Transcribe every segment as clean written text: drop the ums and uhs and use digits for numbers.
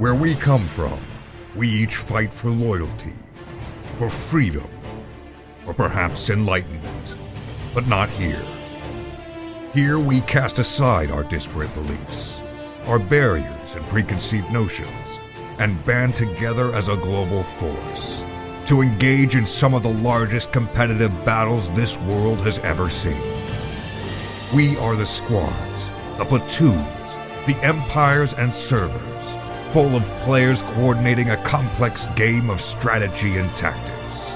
Where we come from, we each fight for loyalty, for freedom, or perhaps enlightenment. But not here. Here we cast aside our disparate beliefs, our barriers and preconceived notions, and band together as a global force to engage in some of the largest competitive battles this world has ever seen. We are the squads, the platoons, the empires and servers, full of players coordinating a complex game of strategy and tactics.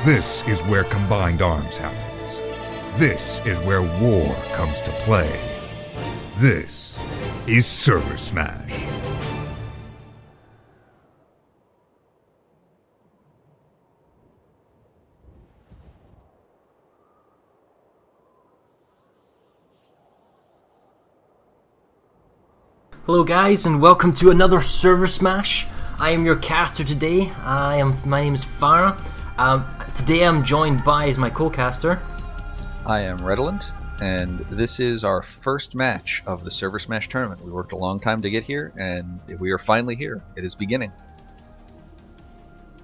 This is where combined arms happens. This is where war comes to play. This is ServerSmash. Hello guys, and welcome to another ServerSmash. I am your caster today. My name is Farah. Today I'm joined by my co-caster. I am Redolent, and this is our first match of the ServerSmash tournament. We worked a long time to get here, and we are finally here. It is beginning.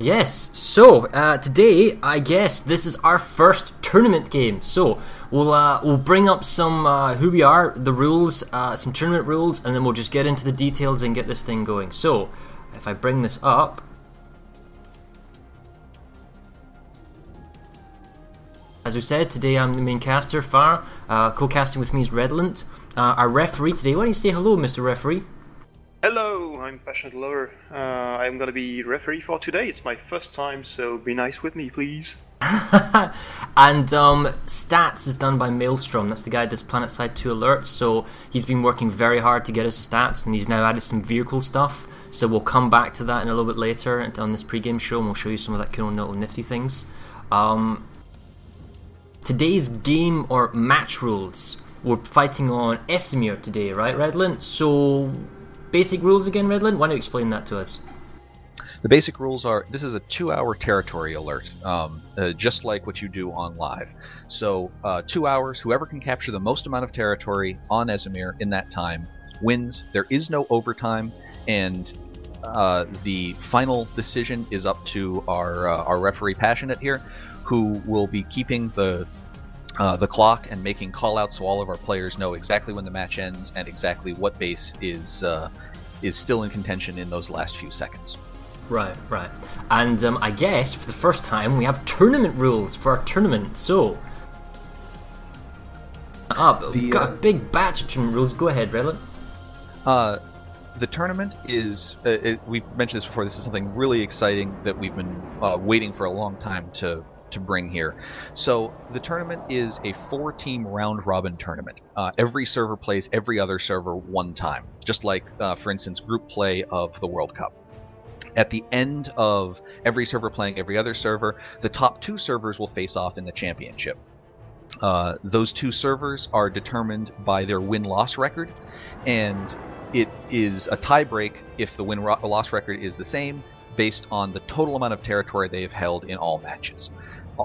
Yes, so today I guess this is our first tournament game. So we'll bring up some who we are, the rules, some tournament rules, and then we'll just get into the details and get this thing going. So if I bring this up, as we said, today I'm the main caster, Farah. Co-casting with me is Redolent. Our referee today. Why don't you say hello, Mr. Referee? Hello, I'm Passionate Lover. I'm gonna be referee for today. It's my first time, so be nice with me, please. And stats is done by Maelstrom. That's the guy that does Planetside 2 alerts. So he's been working very hard to get us the stats, and he's now added some vehicle stuff. So we'll come back to that in a little bit later on this pre-game show, and we'll show you some of that cool little nifty things. Today's game or match rules. We're fighting on Esamir today, right, Redolent? So basic rules again, Redolent? Why don't you explain that to us? The basic rules are, this is a 2-hour Territorial alert, just like what you do on live. So 2 hours, whoever can capture the most amount of territory on Esamir in that time wins. There is no overtime, and the final decision is up to our referee Passionate here, who will be keeping the clock and making call-outs so all of our players know exactly when the match ends and exactly what base is still in contention in those last few seconds. Right. And I guess for the first time we have tournament rules for our tournament. So we've got a big batch of tournament rules. Go ahead, Redolent. The tournament is, we mentioned this before, this is something really exciting that we've been waiting for a long time to bring here. So the tournament is a 4-team round-robin tournament. Every server plays every other server one time, just like, for instance, group play of the World Cup. At the end of every server playing every other server, the top 2 servers will face off in the championship. Those 2 servers are determined by their win-loss record, and it is a tie-break if the win-loss record is the same, based on the total amount of territory they have held in all matches.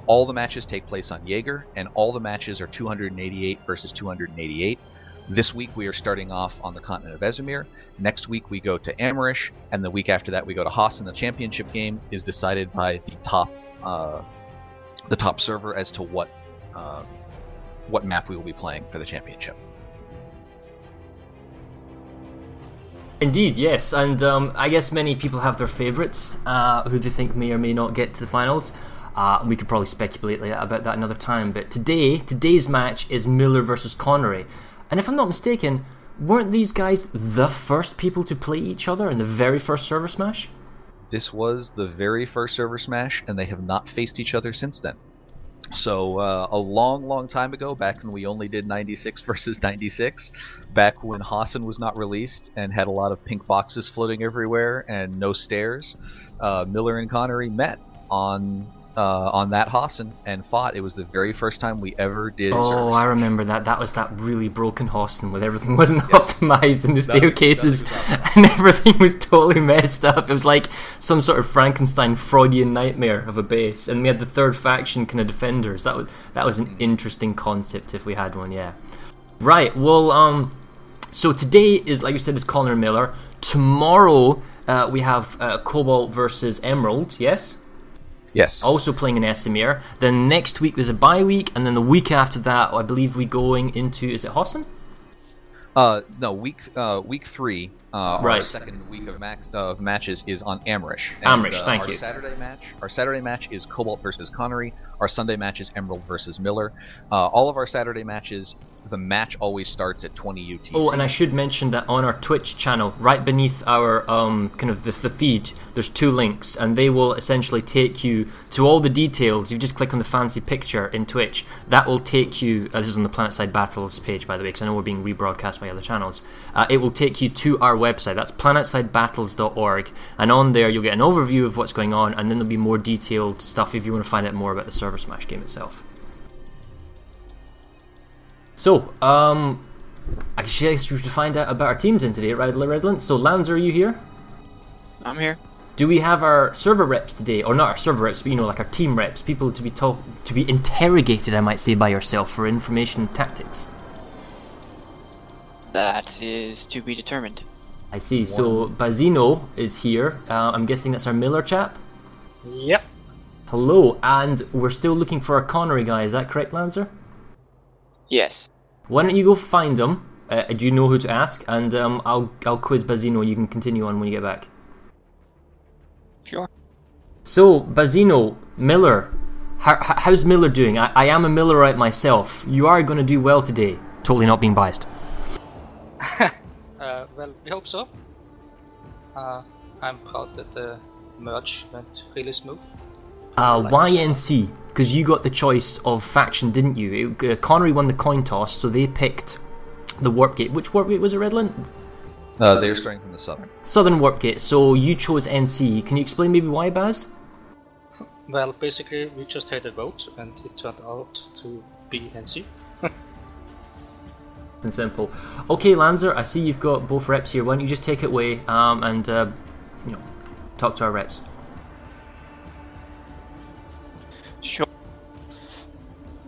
All the matches take place on Jaeger, and all the matches are 288 versus 288. This week we are starting off on the continent of Esamir. Next week we go to Amerish, and the week after that we go to Haas, and the championship game is decided by the top server as to what map we will be playing for the championship. Indeed, yes, and I guess many people have their favourites, who they think may or may not get to the finals. We could probably speculate about that another time, but today's match is Miller versus Connery. And if I'm not mistaken, weren't these guys the first people to play each other in the very first ServerSmash? This was the very first ServerSmash, and they have not faced each other since then. So a long time ago, back when we only did 96 versus 96, back when Hassan was not released and had a lot of pink boxes floating everywhere and no stairs, Miller and Connery met on that Hassan and fought. It was the very first time we ever did. Oh, I remember that. That was that really broken Hassan where everything wasn't optimized and the staircases and everything was totally messed up. It was like some sort of Frankenstein Freudian nightmare of a base, and we had the third faction kind of defenders. That was an interesting concept if we had one. Yeah. Right. Well, so today is, like you said, is Connery Miller. tomorrow we have Cobalt versus Emerald, yes? Yes. Also playing in Esamir. Then next week there's a bye week, and then the week after that, I believe we're going into, is it Hossen? No, week 3, our Right. second week of matches is on Amrish. Amrish, thank our you. Our Saturday match is Cobalt versus Connery. Our Sunday match is Emerald versus Miller. All of our Saturday matches, the match always starts at 20 UTC. Oh, and I should mention that on our Twitch channel, right beneath our kind of the feed, there's 2 links, and they will essentially take you to all the details. You just click on the fancy picture in Twitch. That will take you. This is on the Planetside Battles page, by the way, because I know we're being rebroadcast by other channels. It will take you to our website. That's planetside.battles.org, and on there you'll get an overview of what's going on, and then there'll be more detailed stuff if you want to find out more about the ServerSmash game itself. So, I guess we should find out about our teams in today, right, Redland? So, Lanza, are you here? I'm here. Do we have our server reps today, or not our server reps, but like our team reps, people to be interrogated, I might say, by yourself for information and tactics? That is to be determined. I see. So, Bazino is here. I'm guessing that's our Miller chap. Yep. Hello, and we're still looking for our Connery guy. Is that correct, Lancer? Yes. Why don't you go find him? Do you know who to ask? And I'll quiz Bazino, and you can continue on when you get back. Sure. So, Bazino, Miller, how's Miller doing? I am a Millerite myself. You are going to do well today. Totally not being biased. Well, we hope so. I'm proud that the merge went really smooth. YNC, because you got the choice of faction, didn't you? Connery won the coin toss, so they picked the Warp Gate. Which Warp Gate was it, Redland? They're starting from the southern. Southern Warp Gate, so you chose NC. Can you explain maybe why, Baz? Well, basically, we just had a vote, and it turned out to be NC. And simple. Okay, Lanzer, I see you've got both reps here. Why don't you just take it away and talk to our reps? Sure.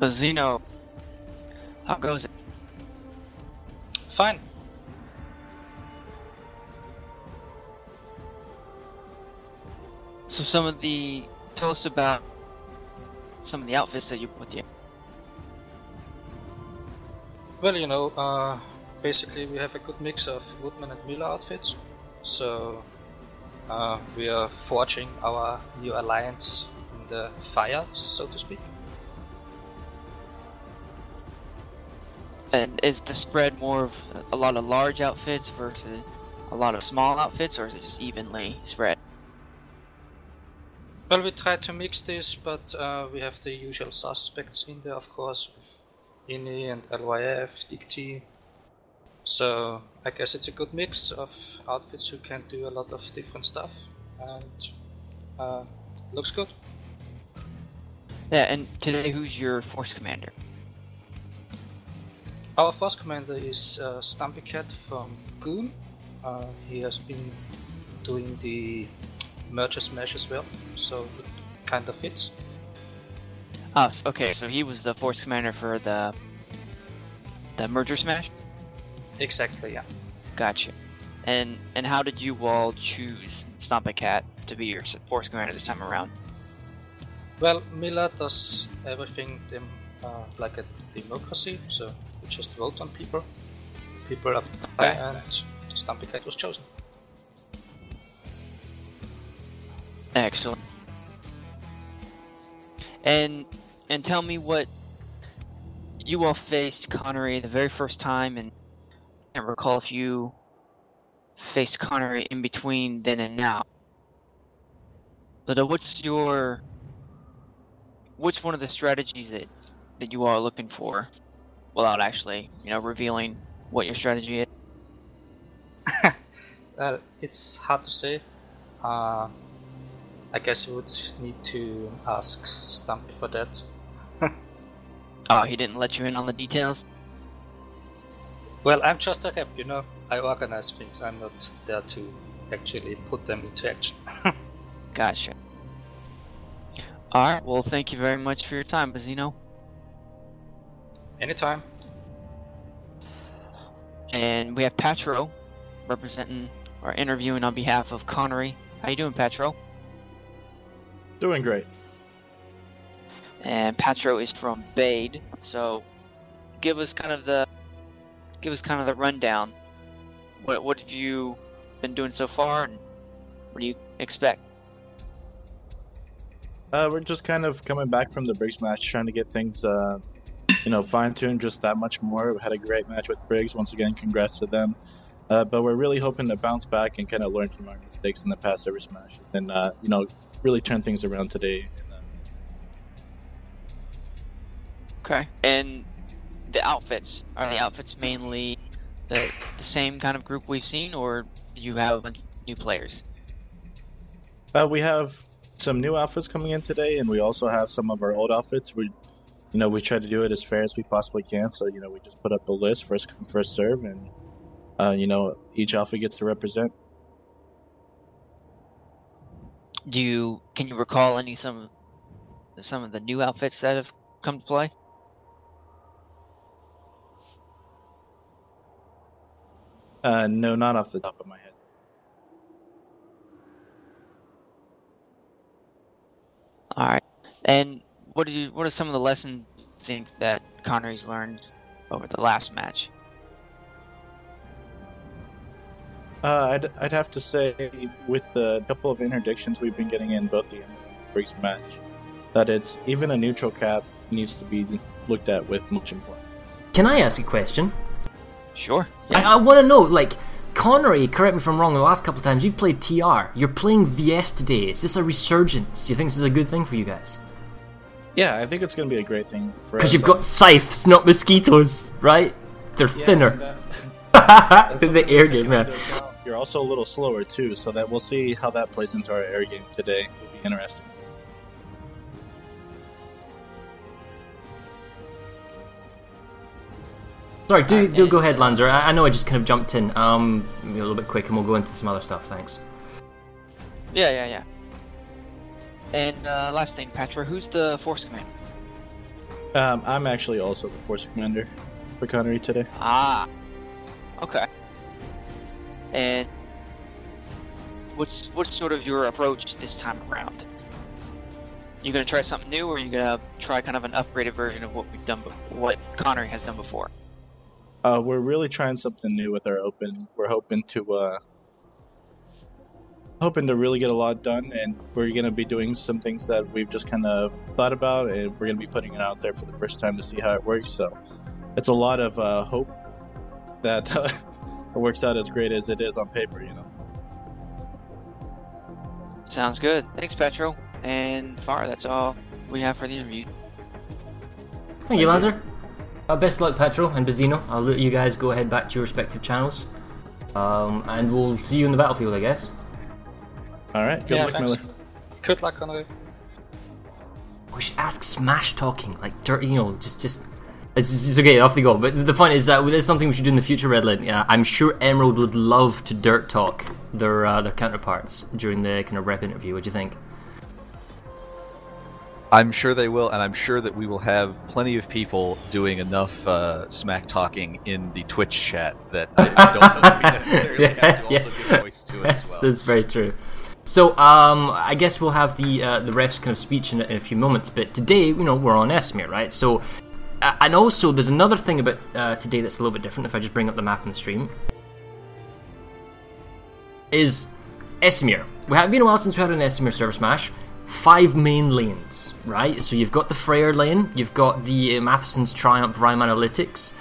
Bazino, how goes it? Fine. So tell us about some of the outfits that you put with you. Well, basically we have a good mix of Woodman and Miller outfits. So we are forging our new alliance in the fire, so to speak. And is the spread more of a lot of large outfits versus a lot of small outfits, or is it just evenly spread? Well, we try to mix this, but we have the usual suspects in there, of course, with INI and LYF, DICT. So I guess it's a good mix of outfits who can do a lot of different stuff, and looks good. Yeah, and today who's your force commander? Our force commander is Stumpy Cat from Goon. He has been doing the Merger Smash as well, so it kind of fits. Oh, okay, so he was the force commander for the Merger Smash? Exactly, yeah. Gotcha. And how did you all choose Stomp a Cat to be your force commander this time around? Well, Miller does everything like a democracy, so we just vote on people. People apply, and Stumpy Cat was chosen. Excellent. And tell me what you all faced Connery the very first time, and I can't recall if you faced Connery in between then and now. But what's one of the strategies that you all are looking for, without actually revealing what your strategy is? Well, it's hard to say. I guess you would need to ask Stumpy for that. Oh, he didn't let you in on the details? Well, I'm just a rep, I organize things. I'm not there to actually put them into action. Gotcha. Alright, well, thank you very much for your time, Bazino. Anytime. And we have Patro representing or interviewing on behalf of Connery. How you doing, Petro? Doing great. And Petro is from Bade, so give us kind of the rundown. What have you been doing so far, and what do you expect? We're just kind of coming back from the Briggs match, trying to get things, fine-tuned just that much more. We had a great match with Briggs. Once again, congrats to them. But we're really hoping to bounce back and kind of learn from our mistakes in the past ServerSmash, and really turn things around today. Okay. And the outfits, are the outfits mainly the same kind of group we've seen, or do you have a bunch of new players? We have some new outfits coming in today, and we also have some of our old outfits. We try to do it as fair as we possibly can. So we just put up a list, first come first serve, and each outfit gets to represent. Can you recall some of the new outfits that have come to play? No, not off the top of my head. All right. And what are some of the lessons you think that Connery's learned over the last match? I'd have to say, with the couple of interdictions we've been getting in both the Briggs match, that it's even a neutral cap needs to be looked at with much importance. Can I ask a question? Sure. Yeah. I want to know, Connery, correct me if I'm wrong, the last couple of times you've played TR, you're playing VS today. Is this a resurgence? Do you think this is a good thing for you guys? Yeah, I think it's going to be a great thing for us. Because you've got scythes, not mosquitoes, right? They're thinner. In the air game, man. You're also a little slower too, so that we'll see how that plays into our air game today. It'll be interesting. Sorry, do go ahead, Lanzer. I know I just kind of jumped in. A little bit quick, and we'll go into some other stuff. Thanks. Yeah. And last thing, Patra, who's the Force Commander? I'm actually also the Force Commander for Connery today. Ah, okay. And what's sort of your approach this time around? You gonna try something new, or are you gonna try kind of an upgraded version of what Connery has done before? We're really trying something new with our open. We're hoping to really get a lot done, and we're going to be doing some things that we've just kind of thought about, and we're going to be putting it out there for the first time to see how it works. So it's a lot of hope that it works out as great as it is on paper, Sounds good. Thanks, Petro. And Far, that's all we have for the interview. Thank you, Lanzer. Best of luck, Petro and Bazzino. I'll let you guys go ahead back to your respective channels. And we'll see you in the battlefield, I guess. Alright, good luck, thanks. Miller. Good luck, Connery. We should ask Smash talking, dirty, just... It's okay, off they go. But the point is that there's something we should do in the future, Redland. I'm sure Emerald would love to dirt talk their counterparts during the kind of rep interview. What do you think? I'm sure they will, and I'm sure that we will have plenty of people doing enough smack talking in the Twitch chat that I don't know that we necessarily have to also give voice to it as well. That's very true. So I guess we'll have the ref's kind of speech in a few moments, but today, we're on Esamir, right? So, and also there's another thing about today that's a little bit different. If I just bring up the map in the stream, is Esamir. We have been a while since we had an Esamir ServerSmash. 5 main lanes, right? So you've got the Freyr lane, you've got the Matheson's Triumph Rhyme Analytics,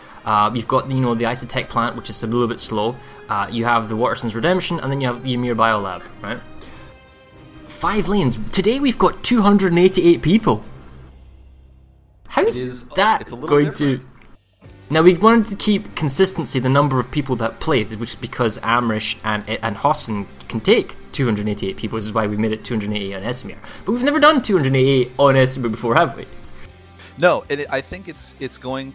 you've got the Isotech plant, which is a little bit slow, you have the Waterson's Redemption, and then you have the Emir Biolab, right? 5 lanes. Today we've got 288 people. How's that going to... Now we wanted to keep consistency the number of people that played, which is because Amrish and Hosson can take 288 people, which is why we made it 288 on Esamir. But we've never done 288 on Esamir before, have we? No, I think it's going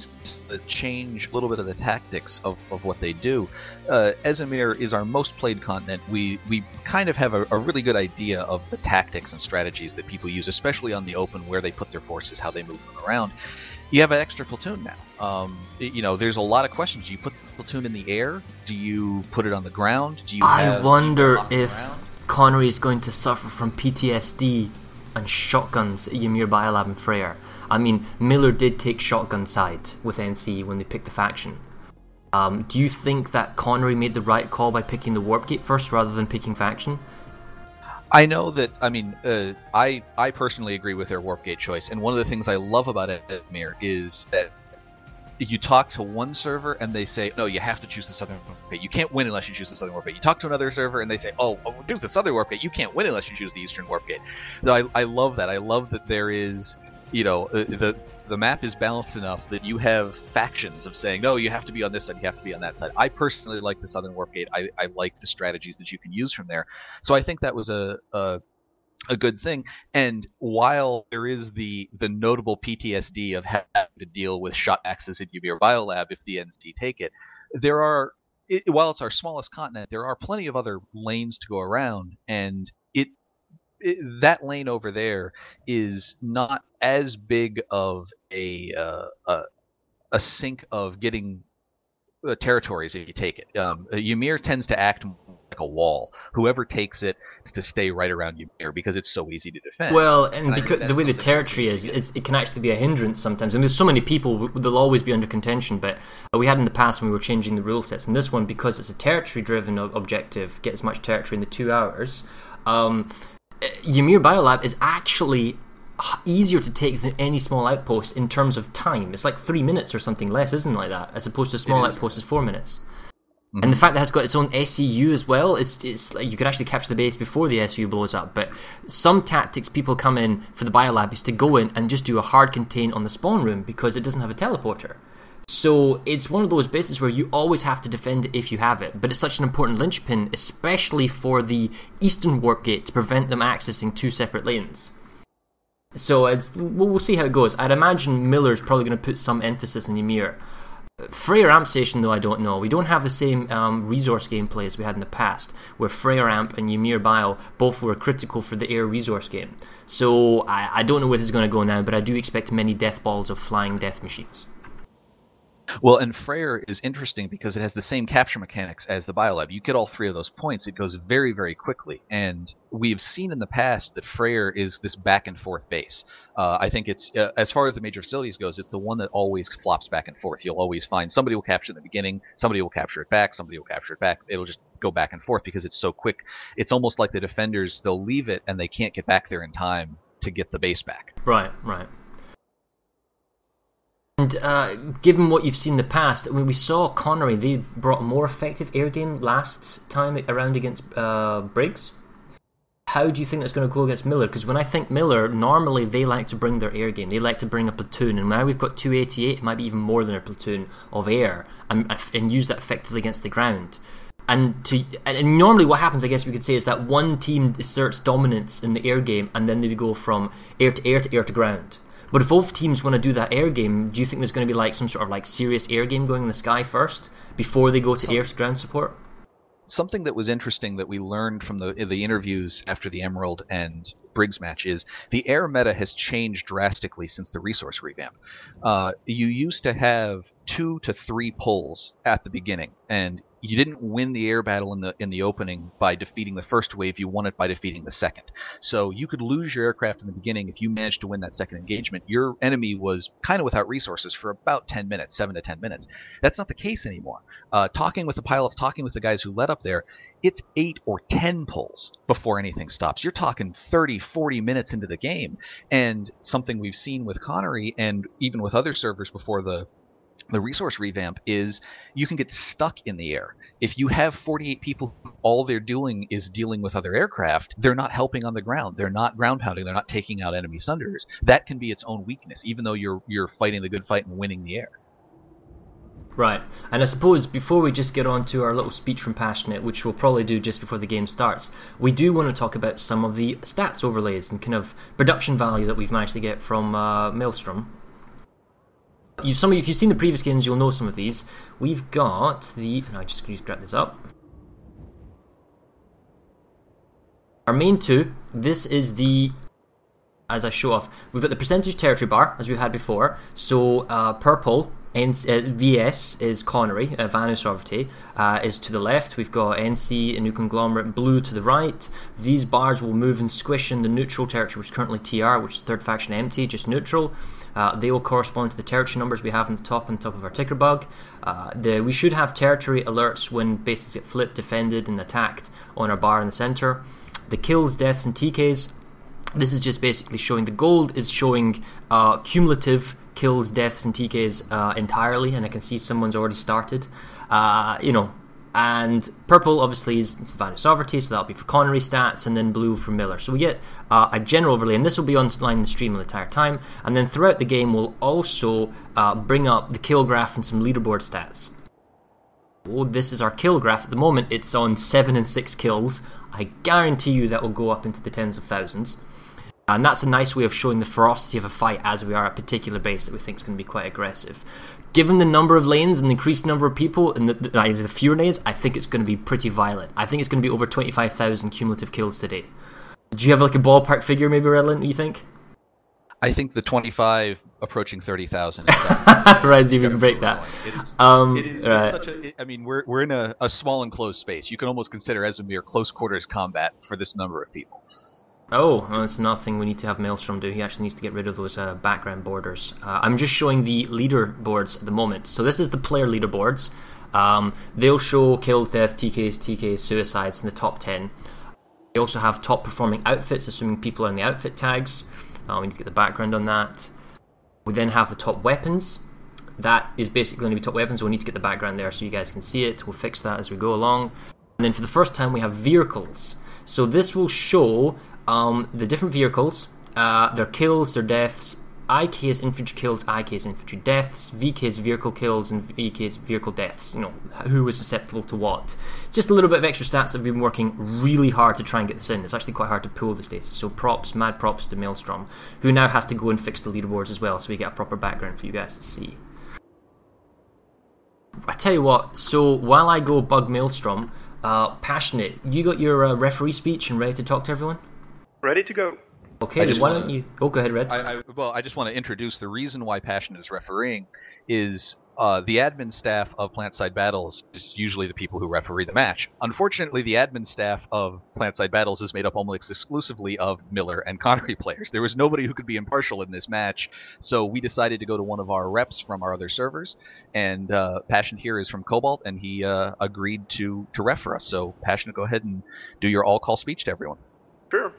to change a little bit of the tactics of what they do. Esamir is our most played continent. We kind of have a really good idea of the tactics and strategies that people use, especially on the open, where they put their forces, how they move them around. you have an extra platoon now. There's a lot of questions. Do you put the platoon in the air? Do you put it on the ground? Do you? I wonder if Connery is going to suffer from PTSD and shotguns at Ymir Biolab and Freyr. I mean, Miller did take shotgun side with NC when they picked the faction. Do you think that Connery made the right call by picking the Warp Gate first rather than picking faction? I know that, I personally agree with their Warp Gate choice, and one of the things I love about Esamir is that you talk to one server and they say, no, you have to choose the Southern Warp Gate. You can't win unless you choose the Southern Warp Gate. You talk to another server and they say, choose the Southern Warp Gate. You can't win unless you choose the Eastern Warp Gate. So I love that. I love that there is, the map is balanced enough that you have factions of saying, no, you have to be on this side, you have to be on that side. I personally like the Southern Warp Gate. I like the strategies that you can use from there. So I think that was a good thing. And while there is the notable PTSD of having to deal with shot axes at Ymir Biolab if the NC take it, while it's our smallest continent, there are plenty of other lanes to go around, and that lane over there is not as big of a sink of getting territories if you take it. Ymir tends to act like a wall. Whoever takes it is to stay right around Ymir because it's so easy to defend. Well, and because the way the territory is, it can actually be a hindrance sometimes. And there's so many people, they'll always be under contention, but we had in the past when we were changing the rule sets, and this one, because it's a territory-driven objective, get as much territory in the 2 hours, Ymir Biolab is actually easier to take than any small outpost in terms of time. It's like 3 minutes or something less, isn't it, like that? As opposed to a small outpost is 4 minutes. Mm-hmm. And the fact that it's got its own SCU as well, it's like you could actually capture the base before the SCU blows up. But some tactics people come in for the Biolab is to go in and just do a hard contain on the spawn room because it doesn't have a teleporter. So it's one of those bases where you always have to defend it if you have it, but it's such an important linchpin, especially for the Eastern Warp Gate, to prevent them accessing 2 separate lanes. So we'll see how it goes. I'd imagine Miller's probably going to put some emphasis on Ymir. Freyr Amp Station, though, I don't know. We don't have the same resource gameplay as we had in the past, where Freyr Amp and Ymir Bio both were critical for the air resource game. So I don't know where this is going to go now, but I do expect many death balls of flying death machines. Well, and Freyr is interesting because it has the same capture mechanics as the Biolab. You get all 3 of those points, it goes very, very quickly. And we've seen in the past that Freyr is this back and forth base. I think it's, as far as the major facilities goes, it's the one that always flops back and forth. You'll always find somebody will capture in the beginning, somebody will capture it back, somebody will capture it back. It'll just go back and forth because it's so quick. It's almost like the defenders, they'll leave it and they can't get back there in time to get the base back. Right. And given what you've seen in the past, when we saw Connery, they brought a more effective air game last time around against Briggs. How do you think that's going to go against Miller? Because when I think Miller, normally they like to bring their air game. They like to bring a platoon, and now we've got 288, it might be even more than a platoon of air, and use that effectively against the ground. And normally what happens, I guess we could say, is that one team asserts dominance in the air game, and then they go from air to air to air to ground. But if both teams want to do that air game, do you think there's going to be like some sort of like serious air game going in the sky first before they go to air to ground support? Something that was interesting that we learned from the interviews after the Emerald and Briggs match is the air meta has changed drastically since the resource revamp. You used to have 2 to 3 pulls at the beginning, and you didn't win the air battle in the opening by defeating the first wave. You won it by defeating the second. So you could lose your aircraft in the beginning if you managed to win that second engagement. Your enemy was kind of without resources for about 10 minutes, 7 to 10 minutes. That's not the case anymore. Talking with the pilots, talking with the guys who led up there, it's 8 or 10 pulls before anything stops. You're talking 30, 40 minutes into the game. And something we've seen with Connery and even with other servers before the resource revamp is you can get stuck in the air. If you have 48 people, all they're doing is dealing with other aircraft, they're not helping on the ground. They're not ground pounding. They're not taking out enemy sunders. That can be its own weakness, even though you're fighting the good fight and winning the air. Right. And I suppose before we just get on to our little speech from Passionate, which we'll probably do just before the game starts, we do want to talk about some of the stats overlays and kind of production value that we've managed to get from Maelstrom. If you've seen the previous games, you'll know some of these. We've got the... No, I just grab this up. Our main 2. This is the as I show off, we've got the percentage territory bar, as we had before. So purple, VS is Connery, Vanu Sovereignty is to the left. We've got NC, a new conglomerate, blue to the right. These bars will move and squish in the neutral territory, which is currently TR, which is third faction empty, just neutral. They will correspond to the territory numbers we have on the top of our ticker bug. We should have territory alerts when bases get flipped, defended, and attacked on our bar in the center. The kills, deaths, and TKs. This is just basically showing the gold is showing cumulative kills, deaths, and TKs entirely, and I can see someone's already started. And purple obviously is Vanu Sovereignty, so that'll be for Connery stats, and then blue for Miller. So we get a general overlay, and this will be online in the stream the entire time. And then throughout the game, we'll also bring up the kill graph and some leaderboard stats. Oh, this is our kill graph. At the moment, it's on 7 and 6 kills. I guarantee you that will go up into the tens of thousands. And that's a nice way of showing the ferocity of a fight as we are at a particular base that we think is going to be quite aggressive. Given the number of lanes and the increased number of people and the fewer lanes, I think it's going to be pretty violent. I think it's going to be over 25,000 cumulative kills today. Do you have like a ballpark figure maybe, Redland, you think? I think the 25 approaching 30,000 is right, so you can break that. It's right. such a... I mean, we're in a small enclosed space. You can almost consider Esamir close quarters combat for this number of people. Oh, well, that's another thing we need to have Maelstrom do. He actually needs to get rid of those background borders. I'm just showing the leaderboards at the moment. So this is the player leaderboards. They'll show kills, deaths, TKs, suicides in the top 10. They also have top performing outfits, assuming people are in the outfit tags. We need to get the background on that. We then have the top weapons. That is basically going to be top weapons. We'll need to get the background there so you guys can see it. We'll fix that as we go along. And then for the first time, we have vehicles. So this will show the different vehicles, their kills, their deaths. IK is infantry kills, IK is infantry deaths, VK is vehicle kills, and VK is vehicle deaths. You know, who was susceptible to what. Just a little bit of extra stats that we've been working really hard to try and get this in. It's actually quite hard to pull this data. So mad props to Maelstrom, who now has to go and fix the leaderboards as well, so we get a proper background for you guys to see. I tell you what, so while I go bug Maelstrom, Passionate, you got your referee speech and ready to talk to everyone? Ready to go. Okay, then why don't you... go ahead, Red. I just want to introduce the reason why Passionate is refereeing is the admin staff of Planetside Battles is usually the people who referee the match. Unfortunately, the admin staff of Planetside Battles is made up almost exclusively of Miller and Connery players. There was nobody who could be impartial in this match, so we decided to go to one of our reps from our other servers, and Passionate here is from Cobalt, and he agreed to ref for us. So Passionate, go ahead and do your all-call speech to everyone. Sure.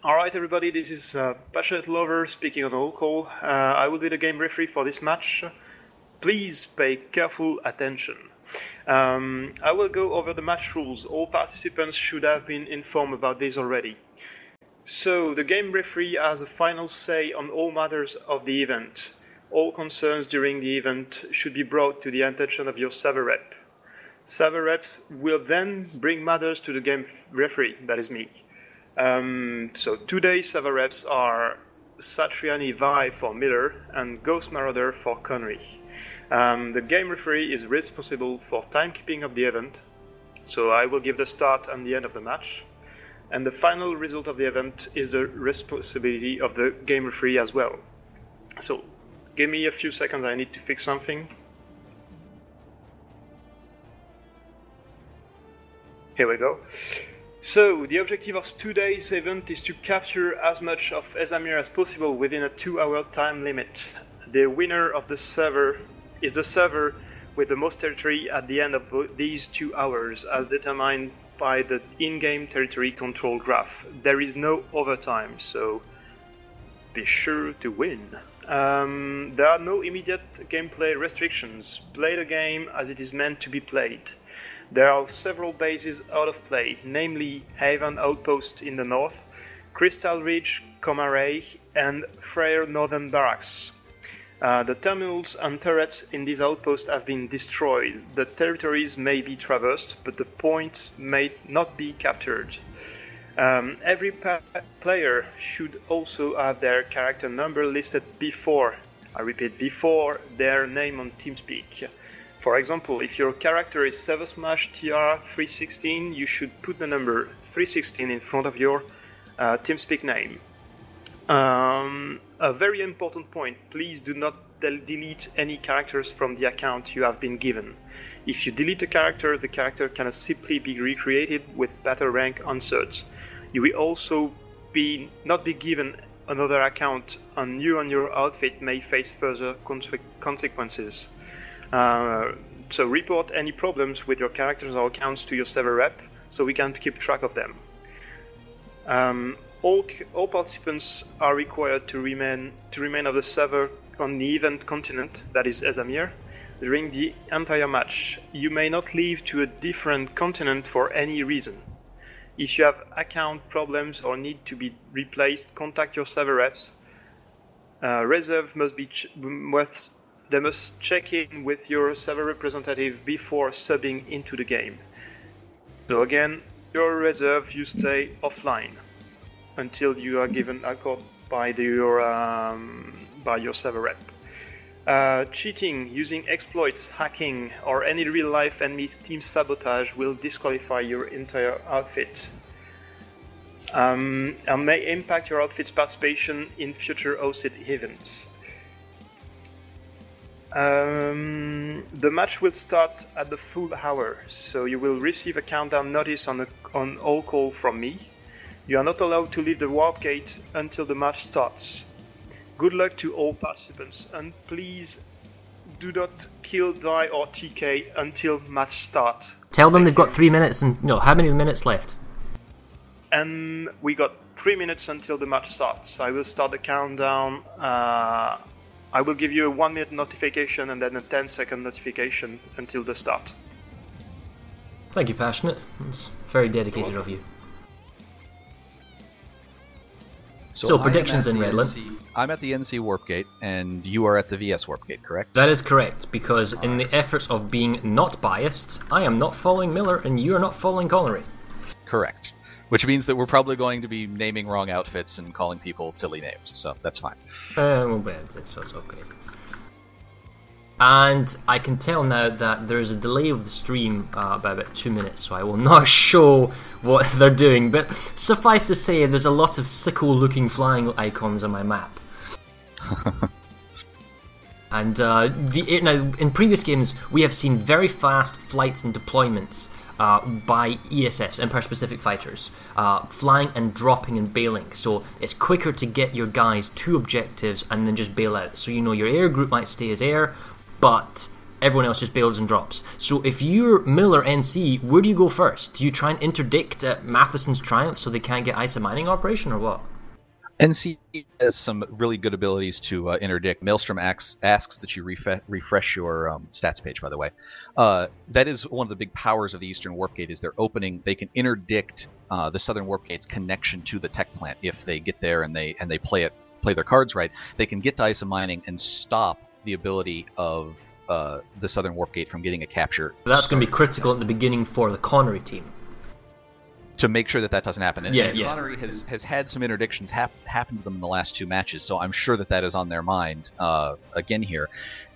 Alright everybody, this is Passionate Lover speaking on roll call. I will be the game referee for this match. Please pay careful attention. I will go over the match rules. All participants should have been informed about this already. So, the game referee has a final say on all matters of the event. All concerns during the event should be brought to the attention of your server rep. Server reps will then bring matters to the game referee, that is me. So today's server reps are Satriani Vi for Miller and Ghost Marauder for Connery. The game referee is responsible for timekeeping of the event, so I will give the start and the end of the match. And the final result of the event is the responsibility of the game referee as well. So, give me a few seconds, I need to fix something. Here we go. So, the objective of today's event is to capture as much of Esamir as possible within a 2-hour time limit. The winner of the server is the server with the most territory at the end of these 2 hours, as determined by the in-game territory control graph. There is no overtime, so be sure to win. There are no immediate gameplay restrictions. Play the game as it is meant to be played. There are several bases out of play, namely Haven Outpost in the north, Crystal Ridge, Connery, and Freyr Northern Barracks. The terminals and turrets in these outposts have been destroyed. The territories may be traversed, but the points may not be captured. Every player should also have their character number listed before, I repeat, before their name on TeamSpeak. For example, if your character is ServerSmash TR 316, you should put the number 316 in front of your TeamSpeak name. A very important point, please do not delete any characters from the account you have been given. If you delete a character, the character can simply be recreated with battle rank unsearched. You will also not be given another account, and you and your outfit may face further consequences. So report any problems with your characters or accounts to your server rep, so we can keep track of them. All participants are required to remain on the server on the event continent, that is Esamir, during the entire match. You may not leave to a different continent for any reason. If you have account problems or need to be replaced, contact your server reps. Reserve they must check in with your server representative before subbing into the game. So again, your reserve, you stay offline until you are given a code by your server rep. Cheating, using exploits, hacking, or any real-life enemy team sabotage will disqualify your entire outfit, and may impact your outfit's participation in future hosted events. The match will start at the full hour, so you will receive a countdown notice on all call from me. You are not allowed to leave the warp gate until the match starts. Good luck to all participants, and please do not kill, die, or TK until match start. Tell them they've got 3 minutes and... No, how many minutes left? And we got 3 minutes until the match starts. I will start the countdown. I will give you a 1 minute notification and then a 10-second notification until the start. Thank you, Passionate. It's very dedicated of you. So predictions in Redland. I'm at the NC Warp Gate, and you are at the VS Warp Gate, correct? That is correct, because in the efforts of being not biased, I am not following Miller, and you are not following Connery. Correct. Which means that we're probably going to be naming wrong outfits and calling people silly names, so that's fine. Well, it's okay. And I can tell now that there's a delay of the stream by about 2 minutes, so I will not show what they're doing, but suffice to say, there's a lot of sickle-looking flying icons on my map. And now, in previous games, we have seen very fast flights and deployments by ESFs, Empire Specific Fighters, flying and dropping and bailing. So it's quicker to get your guys to objectives and then just bail out. So your air group might stay as air, but everyone else just bails and drops. So if you're Miller NC, where do you go first? Do you try and interdict Matheson's Triumph so they can't get ISA mining operation, or what? NC has some really good abilities to interdict. Maelstrom asks that you refresh your stats page, by the way. That is one of the big powers of the Eastern Warp Gate, is they can interdict the Southern Warp Gate's connection to the tech plant. If they get there and they play their cards right, they can get to ISA mining and stop the ability of the Southern Warp Gate from getting a capture. So that's going to be critical at the beginning for the Connery team, to make sure that doesn't happen. And Connery yeah. has had some interdictions happen to them in the last 2 matches, so I'm sure that is on their mind again here.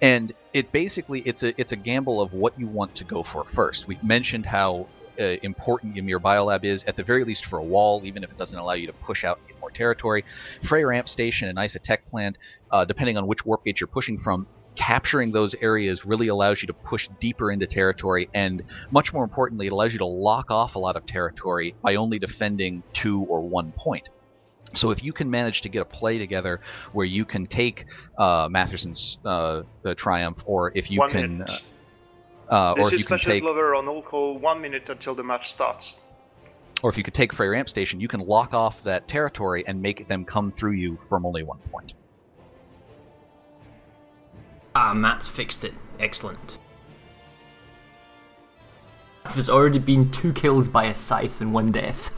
And it's a gamble of what you want to go for first. We've mentioned how important Ymir Biolab is, at the very least for a wall, even if it doesn't allow you to push out and get more territory. Frey Ramp Station and ISA Tech Plant, depending on which warp gate you're pushing from, capturing those areas really allows you to push deeper into territory, and much more importantly, it allows you to lock off a lot of territory by only defending 2 or 1 point. So if you can manage to get a play together where you can take Matheson's Triumph, or if you One can... minute. or This if is you can Special take... Glover on all call 1 minute until the match starts. Or if you could take Frey Ramp Station, you can lock off that territory and make them come through you from only 1 point. Matt's fixed it. Excellent. There's already been 2 kills by a scythe and 1 death.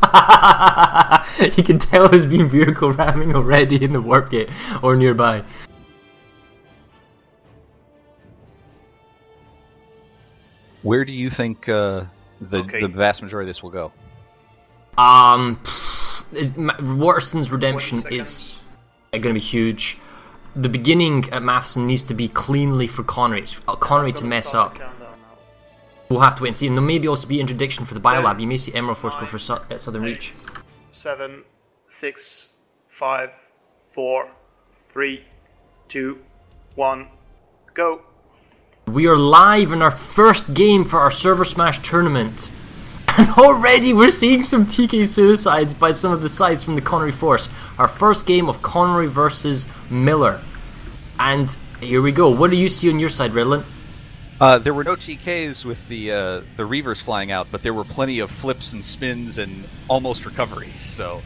You can tell there's been vehicle ramming already in the warp gate or nearby. Where do you think the vast majority of this will go? Waterston's redemption is going to be huge. The beginning at Matheson needs to be cleanly for Connery. It's Connery to mess up. We'll have to wait and see. And there may be also be interdiction for the Biolab. You may see Emerald Force go for Southern Reach. 7, 6, 5, 4, 3, 2, 1, go. We are live in our first game for our ServerSmash tournament. And already we're seeing some TK suicides by some of the sides from the Connery Force. Our first game of Connery versus Miller. And here we go. What do you see on your side, Redlin? There were no TKs with the Reavers flying out, but there were plenty of flips and spins and almost recoveries. So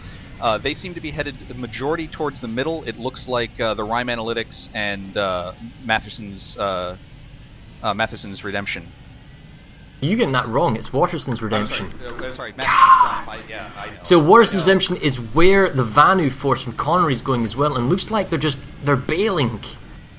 they seem to be headed the majority towards the middle. It looks like the Rhyme Analytics and Matheson's Redemption. You're getting that wrong. It's Waterson's Redemption. Sorry, Matheson's Prime. I know. So Waterson's Redemption is where the Vanu force from Connery is going as well, and looks like they're bailing.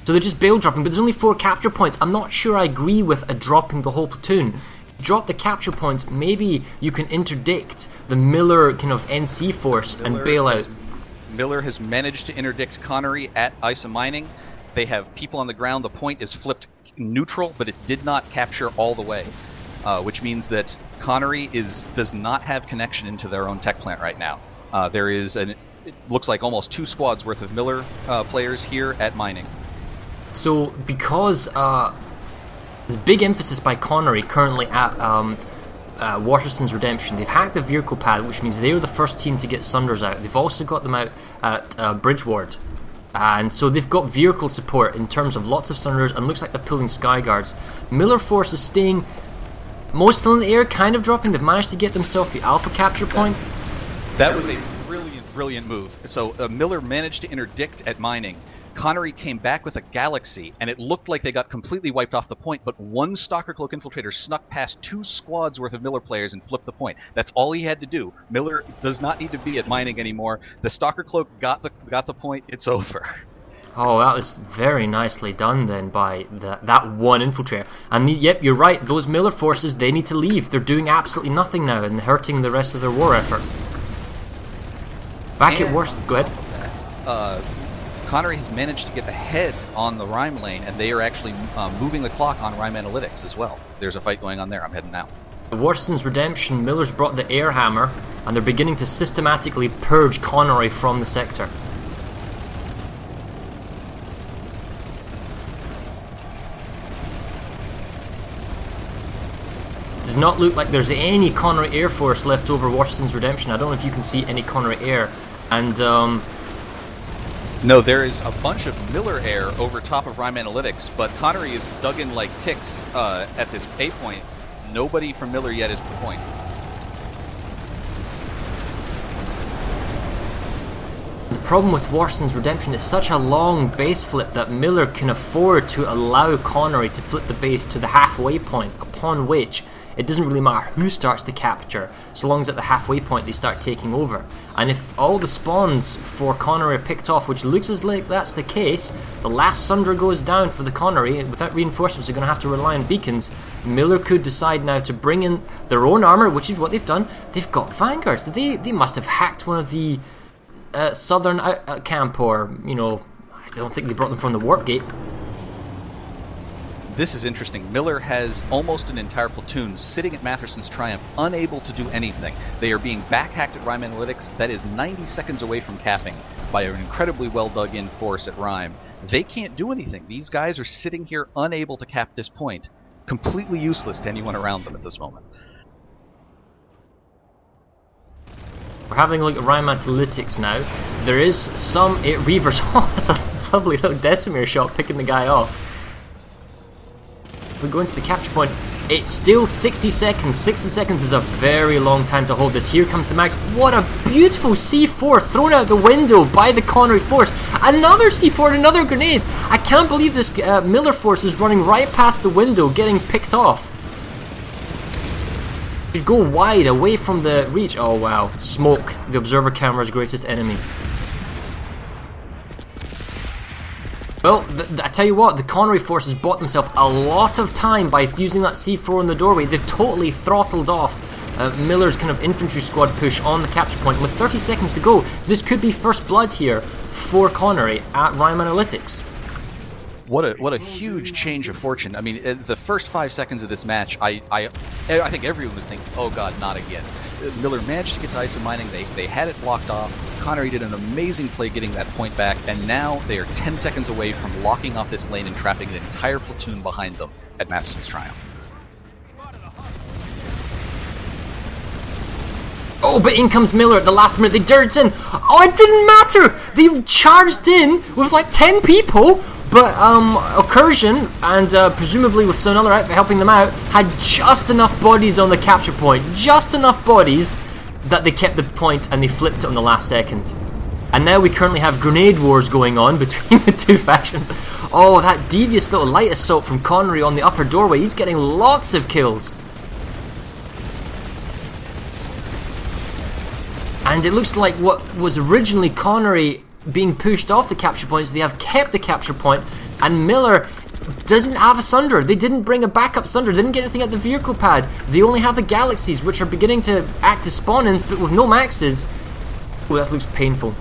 So they're just bail dropping, but there's only 4 capture points. I'm not sure I agree with dropping the whole platoon. If you drop the capture points, maybe you can interdict the Miller kind of NC force and bail out. Miller has managed to interdict Connery at Isa Mining. They have people on the ground. The point is flipped neutral, but it did not capture all the way, which means that Connery does not have connection into their own tech plant right now. There is it looks like almost 2 squads worth of Miller players here at Mining. So because there's big emphasis by Connery currently at Waterson's Redemption, they've hacked the vehicle pad, which means they're the first team to get Sunders out. They've also got them out at Bridgeward. And so they've got vehicle support in terms of lots of Sunders, and looks like they're pulling Skyguards. Miller Force is staying mostly in the air, kind of dropping. They've managed to get themselves the Alpha capture point. That was a brilliant move. So Miller managed to interdict at Mining. Connery came back with a Galaxy, and it looked like they got completely wiped off the point, but one Stalker Cloak Infiltrator snuck past 2 squads worth of Miller players and flipped the point. That's all he had to do. Miller does not need to be at Mining anymore. The Stalker Cloak got the point. It's over. Oh, that was very nicely done then by that one infiltrator. And yep, you're right, those Miller forces, they need to leave. They're doing absolutely nothing now and hurting the rest of their war effort. Back at worst, go ahead. Connery has managed to get ahead on the Rhyme lane, and they are actually moving the clock on Rhyme Analytics as well. There's a fight going on there. I'm heading now. Waterson's Redemption, Miller's brought the air hammer, and they're beginning to systematically purge Connery from the sector. Does not look like there's any Connery Air Force left over Waterson's Redemption. I don't know if you can see any Connery Air. And no, there is a bunch of Miller Air over top of Rhyme Analytics, but Connery is dug in like ticks at this A point. Nobody from Miller yet is per point. The problem with Waterson's Redemption is such a long base flip that Miller can afford to allow Connery to flip the base to the halfway point, upon which it doesn't really matter who starts the capture, so long as at the halfway point they start taking over. And if all the spawns for Connery are picked off, which looks as like that's the case, the last Sunder goes down for the Connery. Without reinforcements, they're going to have to rely on beacons. Miller could decide now to bring in their own armor, which is what they've done. They've got Vanguards. They must have hacked one of the southern camp, or, you know, I don't think they brought them from the warp gate. This is interesting. Miller has almost an entire platoon sitting at Matheson's Triumph, unable to do anything. They are being backhacked at Rhyme Analytics. That is 90 seconds away from capping by an incredibly well dug in force at Rhyme. They can't do anything. These guys are sitting here unable to cap this point. Completely useless to anyone around them at this moment. We're having a look at Rhyme Analytics now. There is some Reavers. Oh, that's a lovely little Esamir shot picking the guy off. If we go into the capture point, it's still 60 seconds. 60 seconds is a very long time to hold this. Here comes the max. What a beautiful C4 thrown out the window by the Connery force. Another C4, another grenade. I can't believe this Miller force is running right past the window, getting picked off. Should go wide, away from the reach. Oh wow, smoke, the observer camera's greatest enemy. Well, I tell you what, the Connery force has bought themselves a lot of time by using that C4 in the doorway. They've totally throttled off Miller's kind of infantry squad push on the capture point. With 30 seconds to go, this could be first blood here for Connery at Rhyme Analytics. What a huge change of fortune. I mean, the first 5 seconds of this match, I think everyone was thinking, oh god, not again. Miller managed to get to ISO mining, they had it blocked off, Connery did an amazing play getting that point back, and now they are 10 seconds away from locking off this lane and trapping the entire platoon behind them at Matheson's triumph. Oh, but in comes Miller at the last minute. They dirged in. Oh, it didn't matter. They charged in with like 10 people, but Occursion and presumably with some other outfit helping them out had just enough bodies on the capture point, just enough bodies that they kept the point and they flipped it on the last second. And now we currently have grenade wars going on between the two factions. Oh, that devious little light assault from Connery on the upper doorway. He's getting lots of kills. And it looks like what was originally Connery being pushed off the capture points, they have kept the capture point, and Miller doesn't have a Sunder. They didn't bring a backup Sunder, they didn't get anything at the vehicle pad. They only have the Galaxies, which are beginning to act as spawn-ins, but with no Maxes. Oh, that looks painful.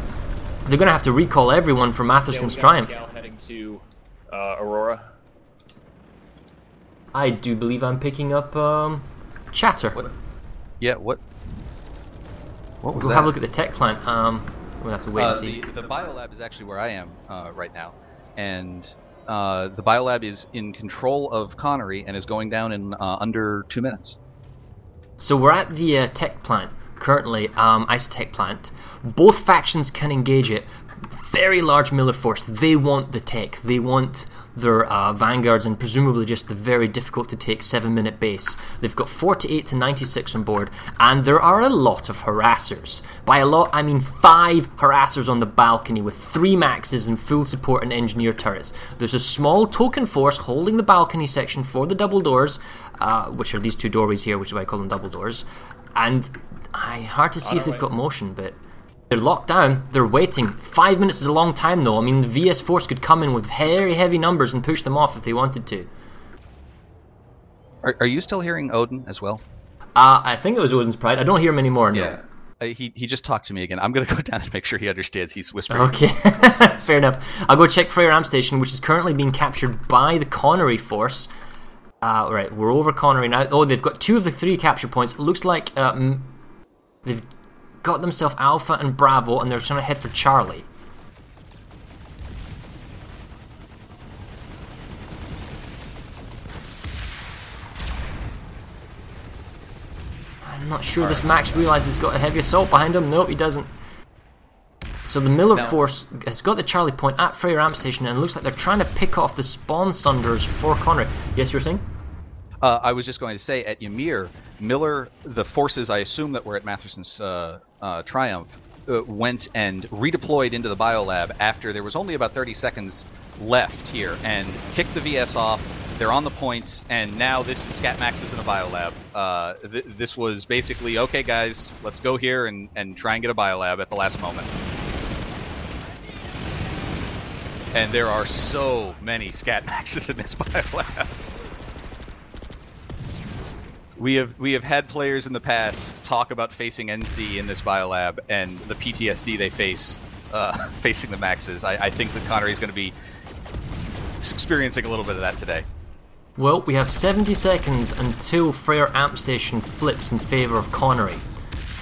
They're going to have to recall everyone from Matheson's triumph. Heading to Aurora. I do believe I'm picking up chatter. What? Yeah, what? What was We'll that? have a look at the tech plant. We'll have to wait and see. The biolab is actually where I am right now, and the biolab is in control of Connery and is going down in under 2 minutes. So we're at the tech plant currently, Isotech plant. Both factions can engage it. Very large Miller force. They want the tech. They want their vanguards and presumably just the very difficult to take 7-minute base. They've got 48 to 96 on board, and there are a lot of harassers. By a lot, I mean 5 harassers on the balcony with 3 Maxes and full support and engineer turrets. There's a small token force holding the balcony section for the double doors, which are these 2 doorways here, which is why I call them double doors. And hard to see if they've got motion, but they're locked down, they're waiting. 5 minutes is a long time though. I mean, the VS Force could come in with very heavy numbers and push them off if they wanted to. Are you still hearing Odin as well? I think it was Odin's Pride. I don't hear him anymore, no. Yeah. He just talked to me again. I'm going to go down and make sure he understands. He's whispering. Okay, fair enough. I'll go check Freyr Amp Station, which is currently being captured by the Connery force. Right, we're over Connery now. Oh, they've got 2 of the 3 capture points. It looks like they've got themselves Alpha and Bravo, and they're trying to head for Charlie. I'm not sure this Max realizes he's got a heavy assault behind him. Nope, he doesn't. So the Miller force has got the Charlie point at Freyr Amp Station, and it looks like they're trying to pick off the spawn Sunders for Connery. Yes, you were saying? I was just going to say, at Ymir, Miller, the forces I assume that were at Matheson's triumph, went and redeployed into the biolab after there was only about 30 seconds left here, and kicked the VS off. They're on the points, and now this is Scat Max is in the biolab. This was basically, okay guys, let's go here and try and get a biolab at the last moment. And there are so many Scat Maxes in this biolab. We have had players in the past talk about facing NC in this biolab and the PTSD they face facing the Maxes. I think that Connery is going to be experiencing a little bit of that today. Well, we have 70 seconds until Freyr Amp Station flips in favour of Connery.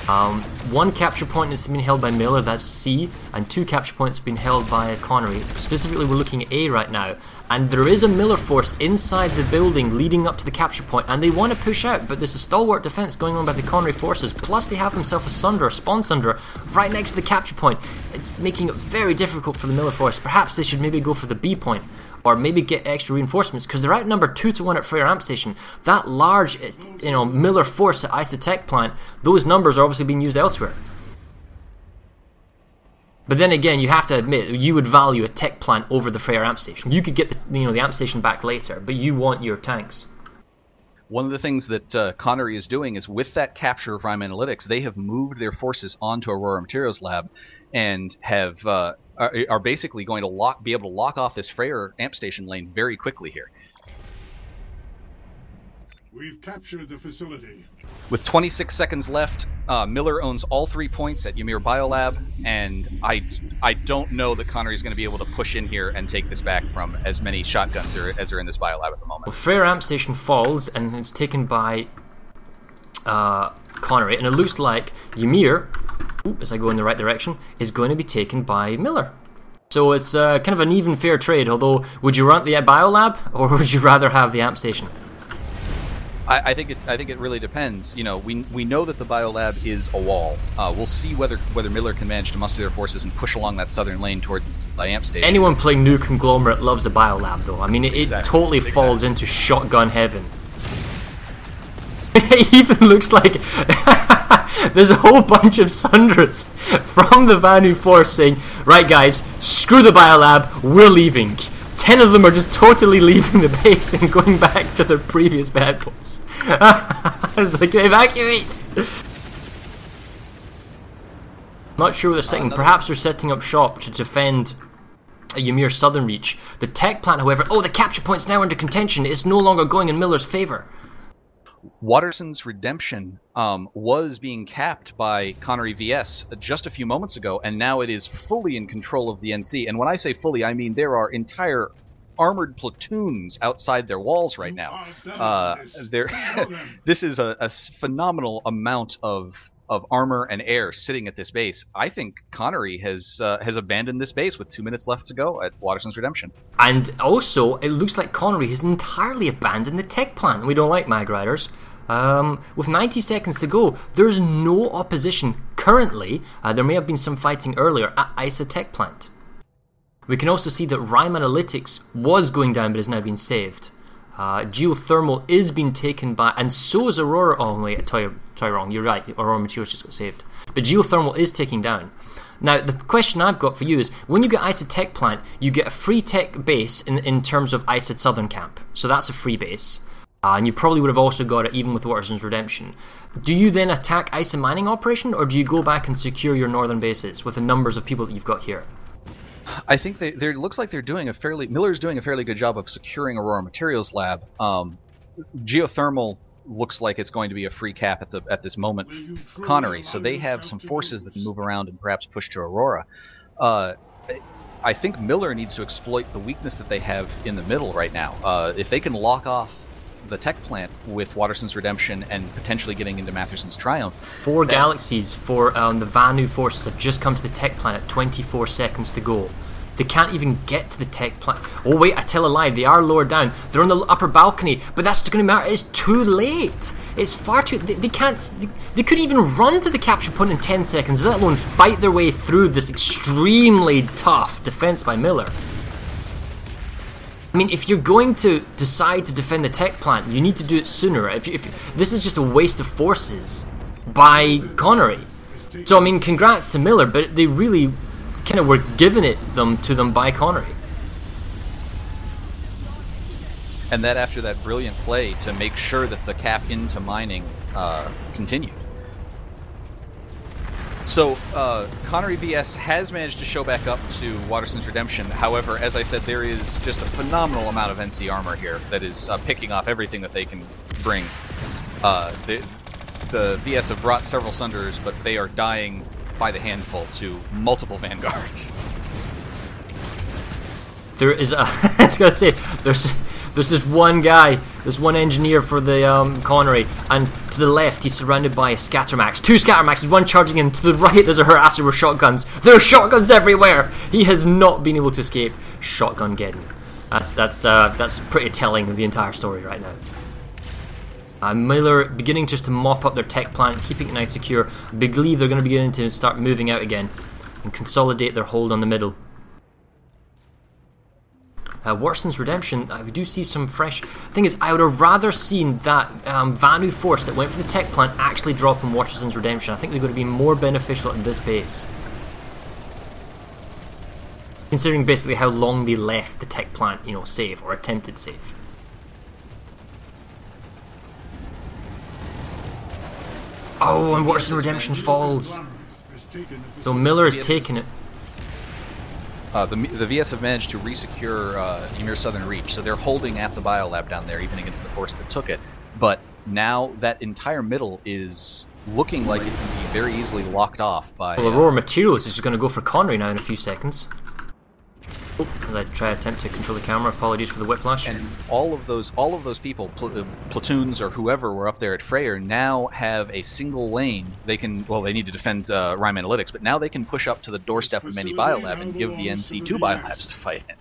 1 capture point has been held by Miller, that's C, and 2 capture points have been held by Connery. Specifically, we're looking at A right now, and there is a Miller force inside the building leading up to the capture point, and they want to push out, but there's a stalwart defense going on by the Connery forces, plus they have themselves a Sunder, a spawn Sunder, right next to the capture point. It's making it very difficult for the Miller force. Perhaps they should maybe go for the B point, or maybe get extra reinforcements, because they're outnumbered 2-1 at Freyr Amp Station. That large, Miller force at Isotech plant, those numbers are obviously being used elsewhere. But then again, you have to admit, you would value a tech plant over the Freyr Amp Station. You could get the Amp Station back later, but you want your tanks. One of the things that Connery is doing is, with that capture of Rime Analytics, they have moved their forces onto Aurora Materials Lab and have are basically going to be able to lock off this Freyr Amp Station lane very quickly here. We've captured the facility. With 26 seconds left, Miller owns all 3 points at Ymir Biolab, and I don't know that Connery is going to be able to push in here and take this back from as many shotguns as are in this Biolab at the moment. Well, Freyr Amp Station falls, and it's taken by Connery, and it looks like Ymir, as I go in the right direction, is going to be taken by Miller. So it's kind of an even fair trade, although would you want the Biolab, or would you rather have the Amp Station? I think it really depends. You know, we know that the Biolab is a wall. We'll see whether Miller can manage to muster their forces and push along that southern lane toward the Amp Station. Anyone playing New Conglomerate loves a Biolab, though. I mean, it totally falls into shotgun heaven. It even looks like there's a whole bunch of Sundras from the Vanu force saying, "Right, guys, screw the Biolab, we're leaving." 10 of them are just totally leaving the base and going back to their previous bad post. It's like, evacuate! Not sure what they're setting. Perhaps they're setting up shop to defend Ymir southern reach. The tech plant, however, the capture point's now under contention. It's no longer going in Miller's favor. Watterson's Redemption was being capped by Connery VS just a few moments ago, and now it is fully in control of the NC. And when I say fully, I mean there are entire armored platoons outside their walls right now. This is a phenomenal amount of armor and air sitting at this base. I think Connery has abandoned this base with 2 minutes left to go at Watterson's Redemption. And also, it looks like Connery has entirely abandoned the tech plant. We don't like Mag Riders. With 90 seconds to go, there's no opposition currently. There may have been some fighting earlier at ISA tech plant. We can also see that Rime Analytics was going down but has now been saved. Geothermal is being taken by, and so is Aurora. Oh wait, I tell you wrong. You're right. Aurora Materials just got saved, but Geothermal is taking down. Now the question I've got for you is: when you get ISA Tech Plant, you get a free tech base in terms of ISA Southern Camp, so that's a free base, and you probably would have also got it even with Watterson's Redemption. Do you then attack ISA Mining Operation, or do you go back and secure your northern bases with the numbers of people that you've got here? I think it looks like Miller's doing a fairly good job of securing Aurora Materials Lab. Geothermal looks like it's going to be a free cap at this moment, Connery, so they have some forces that can move around and perhaps push to Aurora. I think Miller needs to exploit the weakness that they have in the middle right now. If they can lock off the tech plant with Watterson's Redemption and potentially getting into Matherson's Triumph. 4 galaxies for the Vanu forces have just come to the tech plant at 24 seconds to go. They can't even get to the tech plant. Oh wait, I tell a lie, they are lower down. They're on the upper balcony, but that's going to matter. It's too late. It's far too... They can't... They couldn't even run to the capture point in 10 seconds, let alone fight their way through this extremely tough defense by Miller. I mean, if you're going to decide to defend the tech plant, you need to do it sooner. If this is just a waste of forces by Connery. So, I mean, congrats to Miller, but they really kind of were giving to them by Connery. And that after that brilliant play to make sure that the cap into mining continued. So, Connery VS has managed to show back up to Watterson's Redemption. However, as I said, there is just a phenomenal amount of NC armor here that is picking off everything that they can bring. The VS have brought several Sunders, but they are dying by the handful to multiple Vanguards. There is a... I was going to say, there's this one guy, this one engineer for the Connery, and to the left he's surrounded by a Scattermax. 2 Scattermaxes, one charging him. To the right there's a harasser with shotguns. There are shotguns everywhere! He has not been able to escape Shotgun Geddon. That's pretty telling of the entire story right now. Miller beginning just to mop up their tech plant, keeping it nice secure. I believe they're going to be beginning to start moving out again and consolidate their hold on the middle. Watterson's Redemption, we do see some fresh... Thing is, I would have rather seen that Vanu force that went for the tech plant actually drop in Watterson's Redemption. I think they're going to be more beneficial in this base. Considering basically how long they left the tech plant, save, or attempted save. Oh, and Watterson's Redemption falls. So Miller has taken it. The VS have managed to resecure Ymir Southern Reach, so they're holding at the Biolab down there, even against the force that took it. But now that entire middle is looking like it can be very easily locked off by... Well, Aurora Materials is just going to go for Connery now in a few seconds. Oh, as I attempt to control the camera, apologies for the whiplash. And all of those people, platoons or whoever were up there at Freyr, now have a single lane. They can, well, they need to defend Rhyme Analytics, but now they can push up to the doorstep of Many Biolab and give the NC 2 Biolabs to fight in.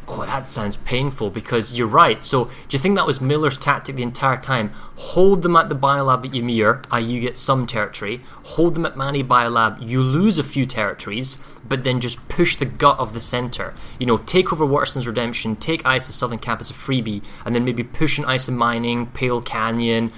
Oh, that sounds painful, because you're right. So, do you think that was Miller's tactic the entire time? Hold them at the Biolab at Ymir, you get some territory. Hold them at Mani Biolab, you lose a few territories, but then just push the gut of the centre. You know, take over Waterston's Redemption, take Ice Southern Cap as a freebie, and then maybe push an Ice Mining, Pale Canyon,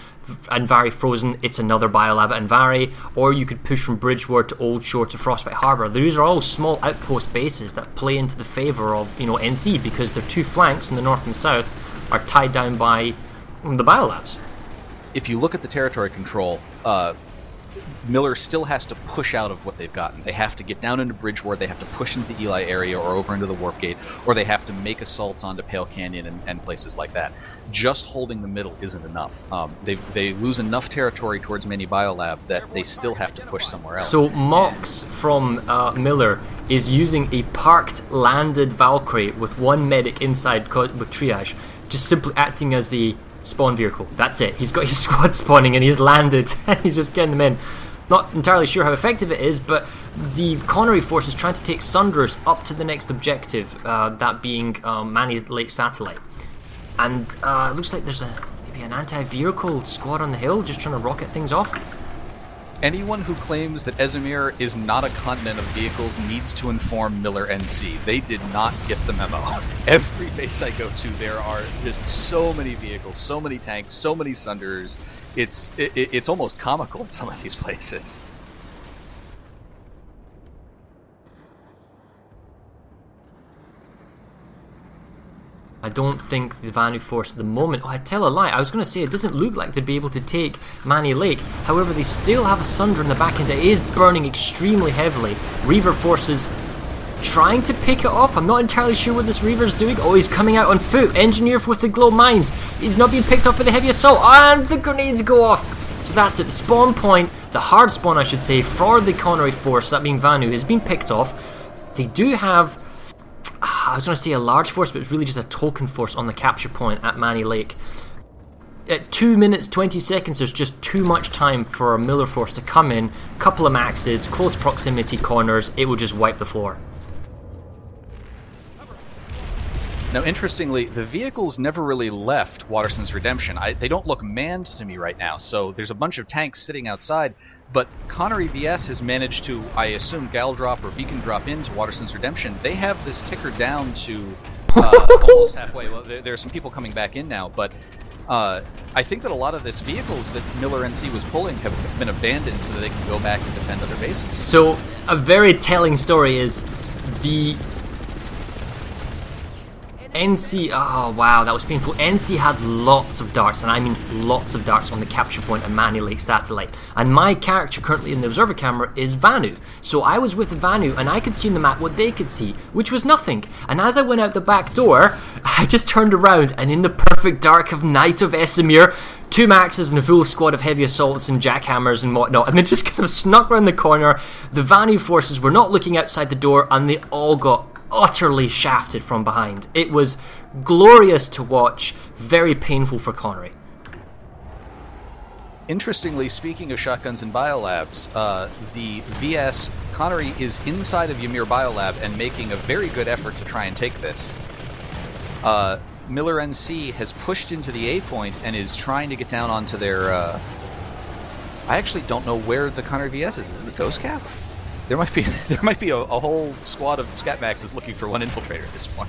Anvari Frozen, it's another Biolab at Anvari, or you could push from Bridgewater to Old Shore to Frostbite Harbour. These are all small outpost bases that play into the favour of, you know, NC, because their two flanks in the north and south are tied down by the Biolabs. If you look at the territory control, Miller still has to push out of what they've gotten. They have to get down into Bridgewater, they have to push into the Eli area or over into the Warp Gate, or they have to make assaults onto Pale Canyon and places like that. Just holding the middle isn't enough. They lose enough territory towards Many Biolab that they still have to push somewhere else. So Mox from Miller is using a parked landed Valkyrie with one medic inside with triage, just simply acting as the spawn vehicle. That's it. He's got his squad spawning and he's landed and he's just getting them in. Not entirely sure how effective it is, but the Connery force is trying to take Sunders up to the next objective, that being Mani Lake Satellite. And it looks like there's maybe an anti-vehicle squad on the hill just trying to rocket things off. Anyone who claims that Esamir is not a continent of vehicles needs to inform Miller NC. They did not get the memo. Every base I go to, there are just so many vehicles, so many tanks, so many Sunders. It's almost comical in some of these places. I don't think the Vanu force at the moment... Oh, I tell a lie. I was going to say it doesn't look like they'd be able to take Mani Lake. However, they still have a Sunder in the back end. It is burning extremely heavily. Reaver forces trying to pick it off. I'm not entirely sure what this Reaver's doing. Oh, he's coming out on foot. Engineer with the glow mines. He's not being picked off by the heavy assault. And the grenades go off. So that's it. The spawn point, the hard spawn I should say, for the Connery force, that being Vanu, has been picked off. They do have... I was going to say a large force, but it's really just a token force on the capture point at Mani Lake. At 2 minutes 20 seconds, there's just too much time for a Miller force to come in, couple of maxes, close proximity corners, it will just wipe the floor. Now, interestingly, the vehicles never really left Waterston's Redemption. They don't look manned to me right now, so there's a bunch of tanks sitting outside, but Connery VS has managed to, I assume, gal drop or beacon drop into Waterston's Redemption. They have this ticker down to almost halfway. Well, there are some people coming back in now, but I think that a lot of these vehicles that Miller NC was pulling have been abandoned so that they can go back and defend other bases. So, a very telling story is the... NC, oh wow, that was painful. NC had lots of darts, and I mean lots of darts on the capture point at Mani Lake Satellite. And my character currently in the observer camera is Vanu. So I was with Vanu, and I could see on the map what they could see, which was nothing. And as I went out the back door, I just turned around, and in the perfect dark of night of Esamir, 2 maxes and a full squad of heavy assaults and jackhammers and whatnot, and they just kind of snuck around the corner. The Vanu forces were not looking outside the door, and they all got utterly shafted from behind. It was glorious to watch, very painful for Connery. Interestingly, speaking of shotguns and biolabs, the VS Connery is inside of Ymir Biolab and making a very good effort to try and take this. Miller NC has pushed into the A point and is trying to get down onto their... I actually don't know where the Connery VS is. Is it the Ghost Cap? There might be a whole squad of Scatmaxes looking for one infiltrator at this point.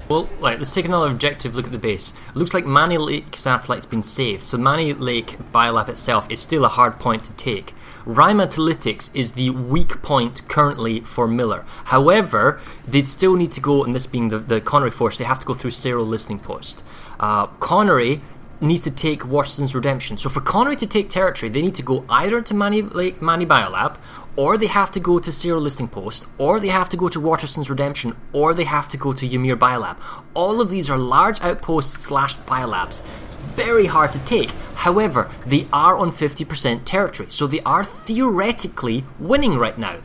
Well, right, let's take another objective look at the base. It looks like Mani Lake Satellite's been saved, so Mani Lake Biolab itself is still a hard point to take. Rhyme Analytics is the weak point currently for Miller. However, they'd still need to go, and this being the Connery force, they have to go through Cyril Listening Post. Connery needs to take Washington's Redemption. So for Connery to take territory, they need to go either to Mani Biolab, or they have to go to Serial Listing Post, or they have to go to Waterston's Redemption, or they have to go to Ymir Biolab. All of these are large outposts / biolabs. It's very hard to take. However, they are on 50% territory, so they are theoretically winning right now.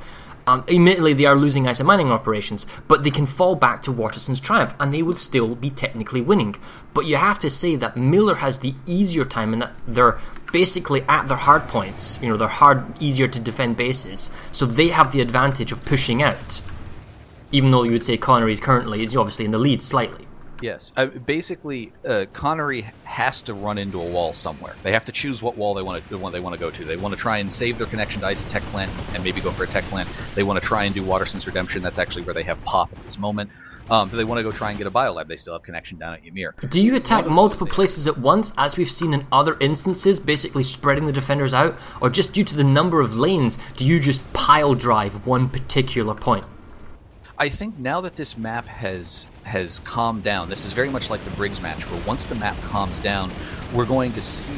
Admittedly, they are losing ISO mining operations, but they can fall back to Waterston's Triumph, and they will still be technically winning. But you have to say that Miller has the easier time, and that they're basically at their hard points. You know, they're easier to defend bases, so they have the advantage of pushing out. Even though you would say Connery currently is obviously in the lead slightly. Yes. Basically, Connery has to run into a wall somewhere. They have to choose what wall they want to go to. They want to try and save their connection to ISO Tech Plant and maybe go for a Tech Plant. They want to try and do Waterston's Redemption. That's actually where they have pop at this moment. They want to go try and get a Biolab. They still have connection down at Ymir. Do you attack multiple places at once, as we've seen in other instances, basically spreading the defenders out? Or just due to the number of lanes, do you just pile drive one particular point? I think now that this map has calmed down, this is very much like the Briggs match, where once the map calms down, we're going to see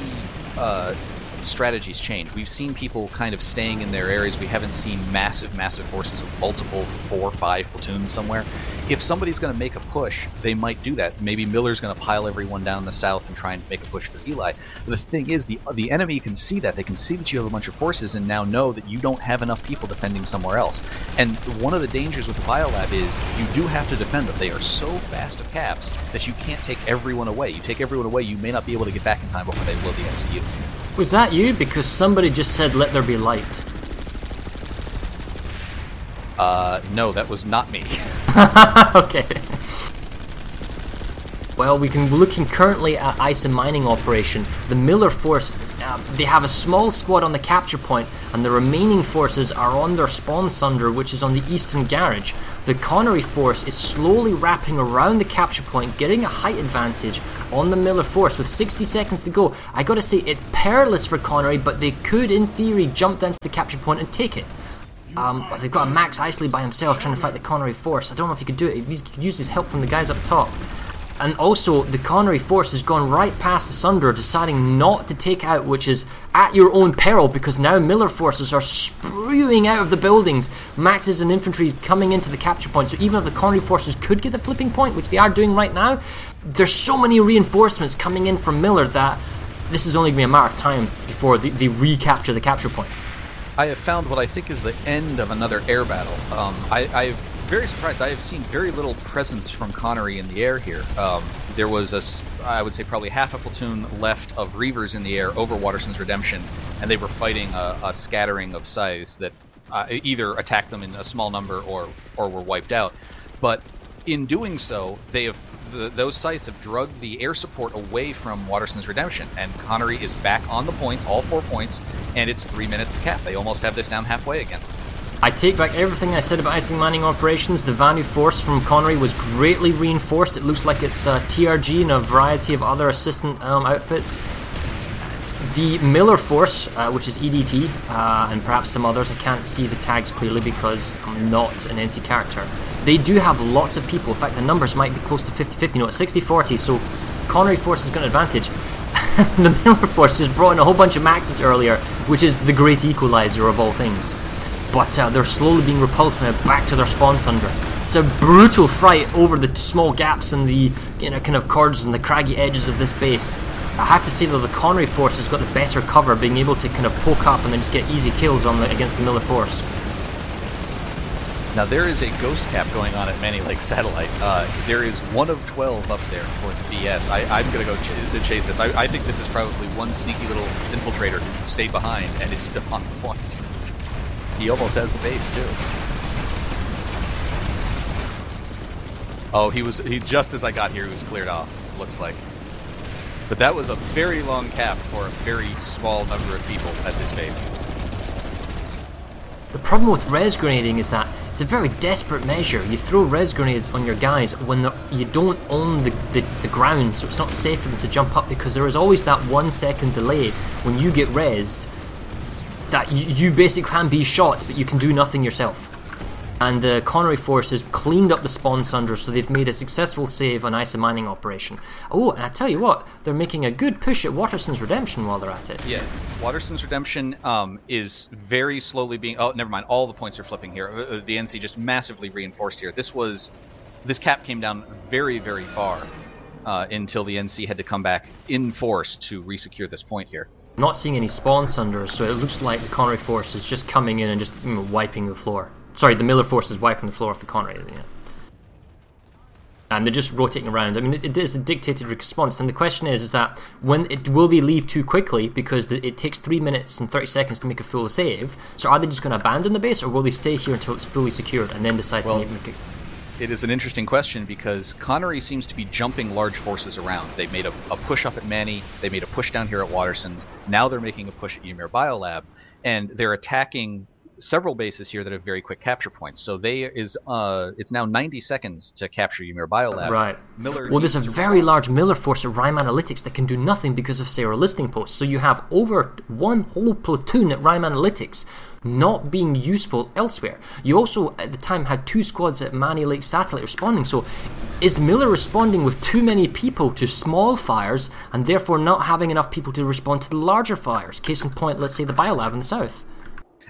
strategies change. We've seen people kind of staying in their areas. We haven't seen massive forces of multiple 4 or 5 platoons somewhere. If somebody's going to make a push, they might do that. Maybe Miller's going to pile everyone down the south and try and make a push for Eli. But the thing is, the enemy can see that. They can see that you have a bunch of forces and now know that you don't have enough people defending somewhere else. And one of the dangers with the Biolab is you do have to defend them. They are so fast of caps that you can't take everyone away. You take everyone away, you may not be able to get back in time before they blow the SCU. Was that you? Because somebody just said, "Let there be light." No, that was not me. Okay. Well, we can be looking currently at ISO mining operation. The Miller force, they have a small squad on the capture point, and the remaining forces are on their spawn sunder, which is on the eastern garage. The Connery force is slowly wrapping around the capture point, getting a height advantage on the Miller force with 60 seconds to go. I gotta say, it's perilous for Connery, but they could, in theory, jump down to the capture point and take it. But they've got a Max Isley by himself trying to fight the Connery force. I don't know if he could do it. He could use his help from the guys up top. And also, the Connery force has gone right past the Sunder, deciding not to take out, which is at your own peril, because now Miller forces are spewing out of the buildings. Maxes and infantry coming into the capture point, so even if the Connery forces could get the flipping point, which they are doing right now, there's so many reinforcements coming in from Miller that this is only going to be a matter of time before they recapture the capture point. I have found what I think is the end of another air battle. I'm very surprised. I have seen very little presence from Connery in the air here. There was I would say probably half a platoon left of Reavers in the air over Waterston's Redemption, and they were fighting a scattering of size that either attacked them in a small number or were wiped out. But in doing so, those sites have drugged the air support away from Waterston's Redemption, and Connery is back on the points, all 4 points, and it's 3 minutes to cap. They almost have this down halfway again. I take back everything I said about ISO mining operations. The Vanu force from Connery was greatly reinforced. It looks like it's TRG and a variety of other assistant outfits. The Miller force, which is EDT, and perhaps some others, I can't see the tags clearly because I'm not an NC character. They do have lots of people. In fact, the numbers might be close to 50-50. No, it's 60-40, so Connery force has got an advantage. The Miller force just brought in a whole bunch of maxes earlier, which is the great equalizer of all things. But they're slowly being repulsed now back to their spawn sunder. It's a brutal fight over the small gaps and the kind of cords and the craggy edges of this base. I have to say though, the Connery force has got the better cover, being able to kind of poke up and then just get easy kills against the Miller force. Now there is a ghost cap going on at Manny Lake Satellite. There is 1 of 12 up there for the BS. I'm going to go chase this. I think this is probably one sneaky little infiltrator who stayed behind and is still on the point. He almost has the base too. Oh, he just as I got here, he was cleared off, looks like. But that was a very long cap for a very small number of people at this base. The problem with res grenading is that it's a very desperate measure. You throw res grenades on your guys when you don't own the ground, so it's not safe for them to jump up, because there is always that 1 second delay when you get resed that you basically can be shot, but you can do nothing yourself. And the Connery forces cleaned up the spawn sunder, so they've made a successful save on ISA mining operation. Oh, and I tell you what, they're making a good push at Waterson's Redemption while they're at it. Yes, Waterson's Redemption is very slowly being... Oh, never mind, all the points are flipping here. The NC just massively reinforced here. This cap came down very, very far until the NC had to come back in force to resecure this point here. Not seeing any spawn sunders, so it looks like the Connery force is just coming in and just wiping the floor. Sorry, the Miller force is wiping the floor off the Connery. Yeah. And they're just rotating around. I mean, it is a dictated response. And the question is that will they leave too quickly because it takes 3 minutes and 30 seconds to make a full save? So are they just going to abandon the base, or will they stay here until it's fully secured and then decide to make it? It is an interesting question because Connery seems to be jumping large forces around. They made a push up at Manny. They made a push down here at Waterson's. Now they're making a push at Ymir Biolab, and they're attacking several bases here that have very quick capture points. So it's now 90 seconds to capture Ymir Biolab. Right. Well, there's a very large Miller force at Rime Analytics that can do nothing because of Sarah listing posts. So you have over one whole platoon at Rime Analytics not being useful elsewhere. You also, at the time, had 2 squads at Manny Lake Satellite responding. So is Miller responding with too many people to small fires and therefore not having enough people to respond to the larger fires? Case in point, let's say the Biolab in the south.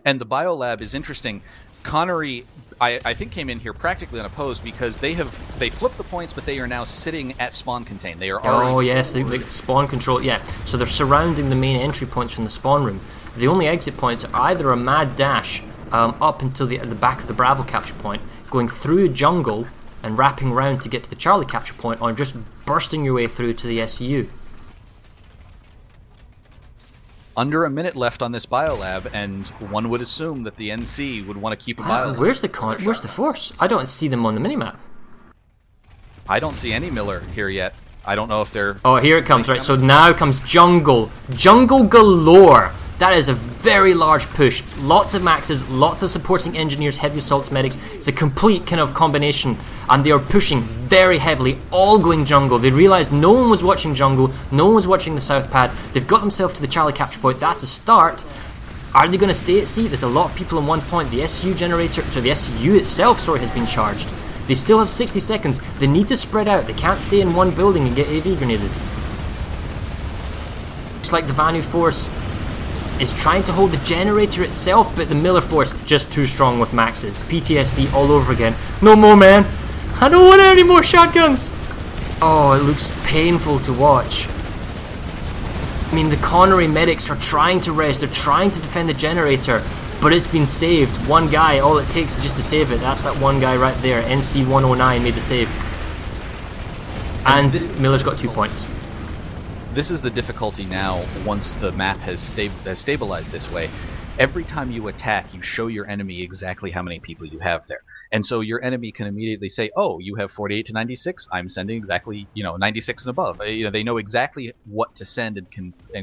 And the Biolab is interesting. Connery, I think, came in here practically unopposed because they flipped the points, but they are now sitting at spawn contain. They are already... Oh yes, they spawn control. Yeah, so they're surrounding the main entry points from the spawn room. The only exit points are either a mad dash up until the back of the Bravo capture point, going through a jungle and wrapping around to get to the Charlie capture point, or just bursting your way through to the SCU. Under a minute left on this Biolab, and one would assume that the NC would want to keep a Biolab. Where's the force? I don't see them on the minimap. I don't see any Miller here yet. I don't know if they're... Oh, here it comes, right. So now comes Jungle. Jungle galore. That is a very large push. Lots of maxes, lots of supporting engineers, heavy assaults, medics. It's a complete kind of combination. And they are pushing very heavily, all going jungle. They realised no one was watching jungle, no one was watching the south pad. They've got themselves to the Charlie capture point. That's a start. Are they going to stay at sea? There's a lot of people on one point. The SU generator, so the SU itself, has been charged. They still have 60 seconds. They need to spread out. They can't stay in one building and get AV grenaded. Looks like the Vanu force is trying to hold the generator itself, but the Miller force just too strong with maxes. PTSD all over again. No more, man. I don't want any more shotguns. Oh, it looks painful to watch. I mean, the Connery medics are trying to rest. They're trying to defend the generator, but it's been saved. One guy, all it takes is just to save it. That's that one guy right there. NC-109 made the save. And Miller's got 2 points. This is the difficulty now once the map has stabilized this way. Every time you attack, you show your enemy exactly how many people you have there. And so your enemy can immediately say, oh, you have 48 to 96, I'm sending exactly, 96 and above. They know exactly what to send and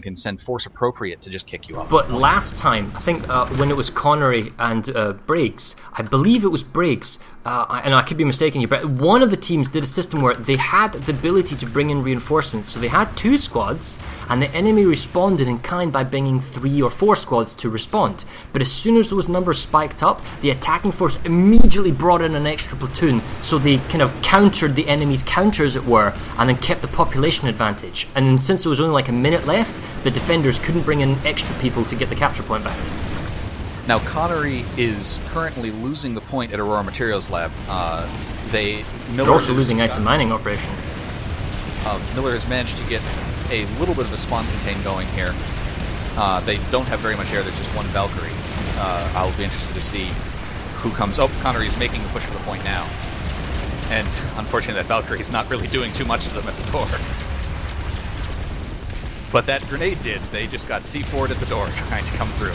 can send force appropriate to just kick you off. But last time, I think when it was Connery and Briggs, I believe it was Briggs, and I could be mistaken here, but one of the teams did a system where they had the ability to bring in reinforcements. So they had 2 squads, and the enemy responded in kind by bringing 3 or 4 squads to respond. But as soon as those numbers spiked up, the attacking force immediately brought in an extra platoon, so they kind of countered the enemy's counter, as it were, and then kept the population advantage. And since there was only like a minute left, the defenders couldn't bring in extra people to get the capture point back. Now, Connery is currently losing the point at Aurora Materials Lab. They're also losing ISA mining operation. Miller has managed to get a little bit of a spawn contain going here. They don't have very much air. There's just one Valkyrie. I'll be interested to see who comes. Oh, Connery's making the push for the point now. And unfortunately, that Valkyrie's not really doing too much to them at the door. But that grenade did. They just got C4'd at the door trying to come through.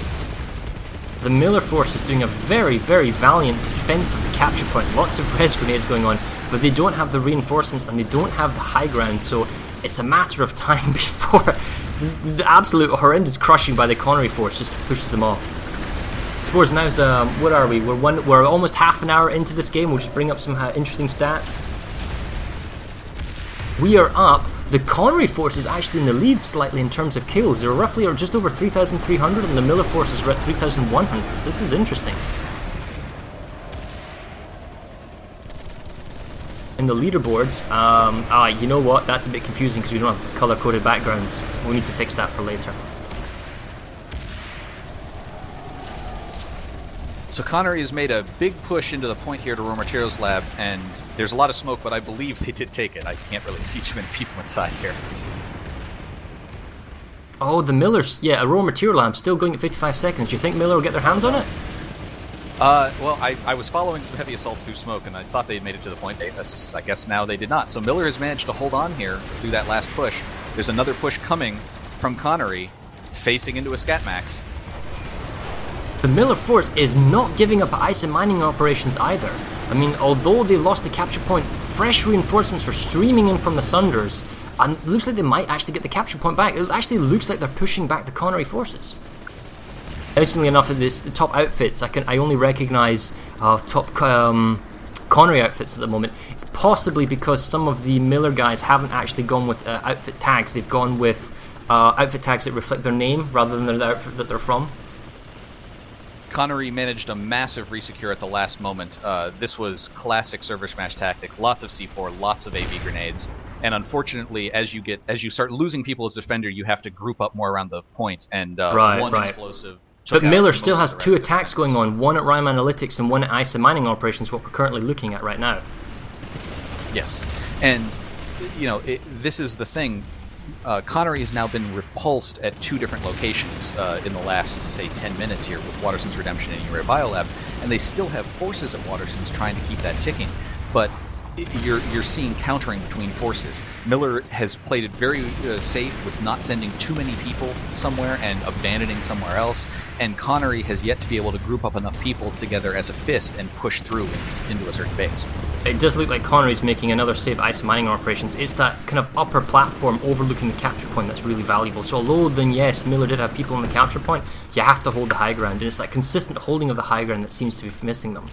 The Miller force is doing a very, very valiant defense of the capture point. Lots of res grenades going on, but they don't have the reinforcements and they don't have the high ground, so it's a matter of time before this absolute horrendous crushing by the Connery force just pushes them off. I suppose now's, what are we? We're almost half an hour into this game. We'll just bring up some interesting stats. We are up. The Connery force is actually in the lead slightly in terms of kills. They're roughly just over 3,300 and the Miller forces are at 3,100. This is interesting. in the leaderboards. You know what? That's a bit confusing because we don't have color-coded backgrounds. We need to fix that for later. So Connery has made a big push into the point here to Raw Materials Lab, and there's a lot of smoke, but I believe they did take it. I can't really see too many people inside here. Oh, the Millers. Yeah, a Raw Material Lab still going at 55 seconds. Do you think Miller will get their hands on it? Well, I was following some heavy assaults through smoke, and I thought they had made it to the point. I guess now they did not. So Miller has managed to hold on here through that last push. There's another push coming from Connery, facing into a Scat Max. The Miller Force is not giving up ice and mining operations either. I mean, although they lost the capture point, fresh reinforcements are streaming in from the Sunders, and it looks like they might actually get the capture point back. It actually looks like they're pushing back the Connery forces. Interestingly enough, the top outfits, I only recognise top Connery outfits at the moment. It's possibly because some of the Miller guys haven't actually gone with outfit tags. They've gone with outfit tags that reflect their name rather than the outfit that they're from. Connery managed a massive resecure at the last moment. This was classic ServerSmash tactics. Lots of C4, lots of AV grenades, and unfortunately, as you start losing people as defender, you have to group up more around the point. And one explosive. But Miller still has two attacks going on, one at Rhyme Analytics and one at Ice and Mining Operations, what we're currently looking at right now. Yes, and this is the thing. Connery has now been repulsed at two different locations in the last, say, 10 minutes here with Waterson's Redemption and Rare Biolab, and they still have forces at Waterson's trying to keep that ticking, but you're seeing countering between forces. Miller has played it very safe with not sending too many people somewhere and abandoning somewhere else, and Connery has yet to be able to group up enough people together as a fist and push through into a certain base. It does look like Connery's making another save ice mining operations. It's that kind of upper platform overlooking the capture point that's really valuable. So although then yes, Miller did have people on the capture point, you have to hold the high ground, and it's that consistent holding of the high ground that seems to be missing them.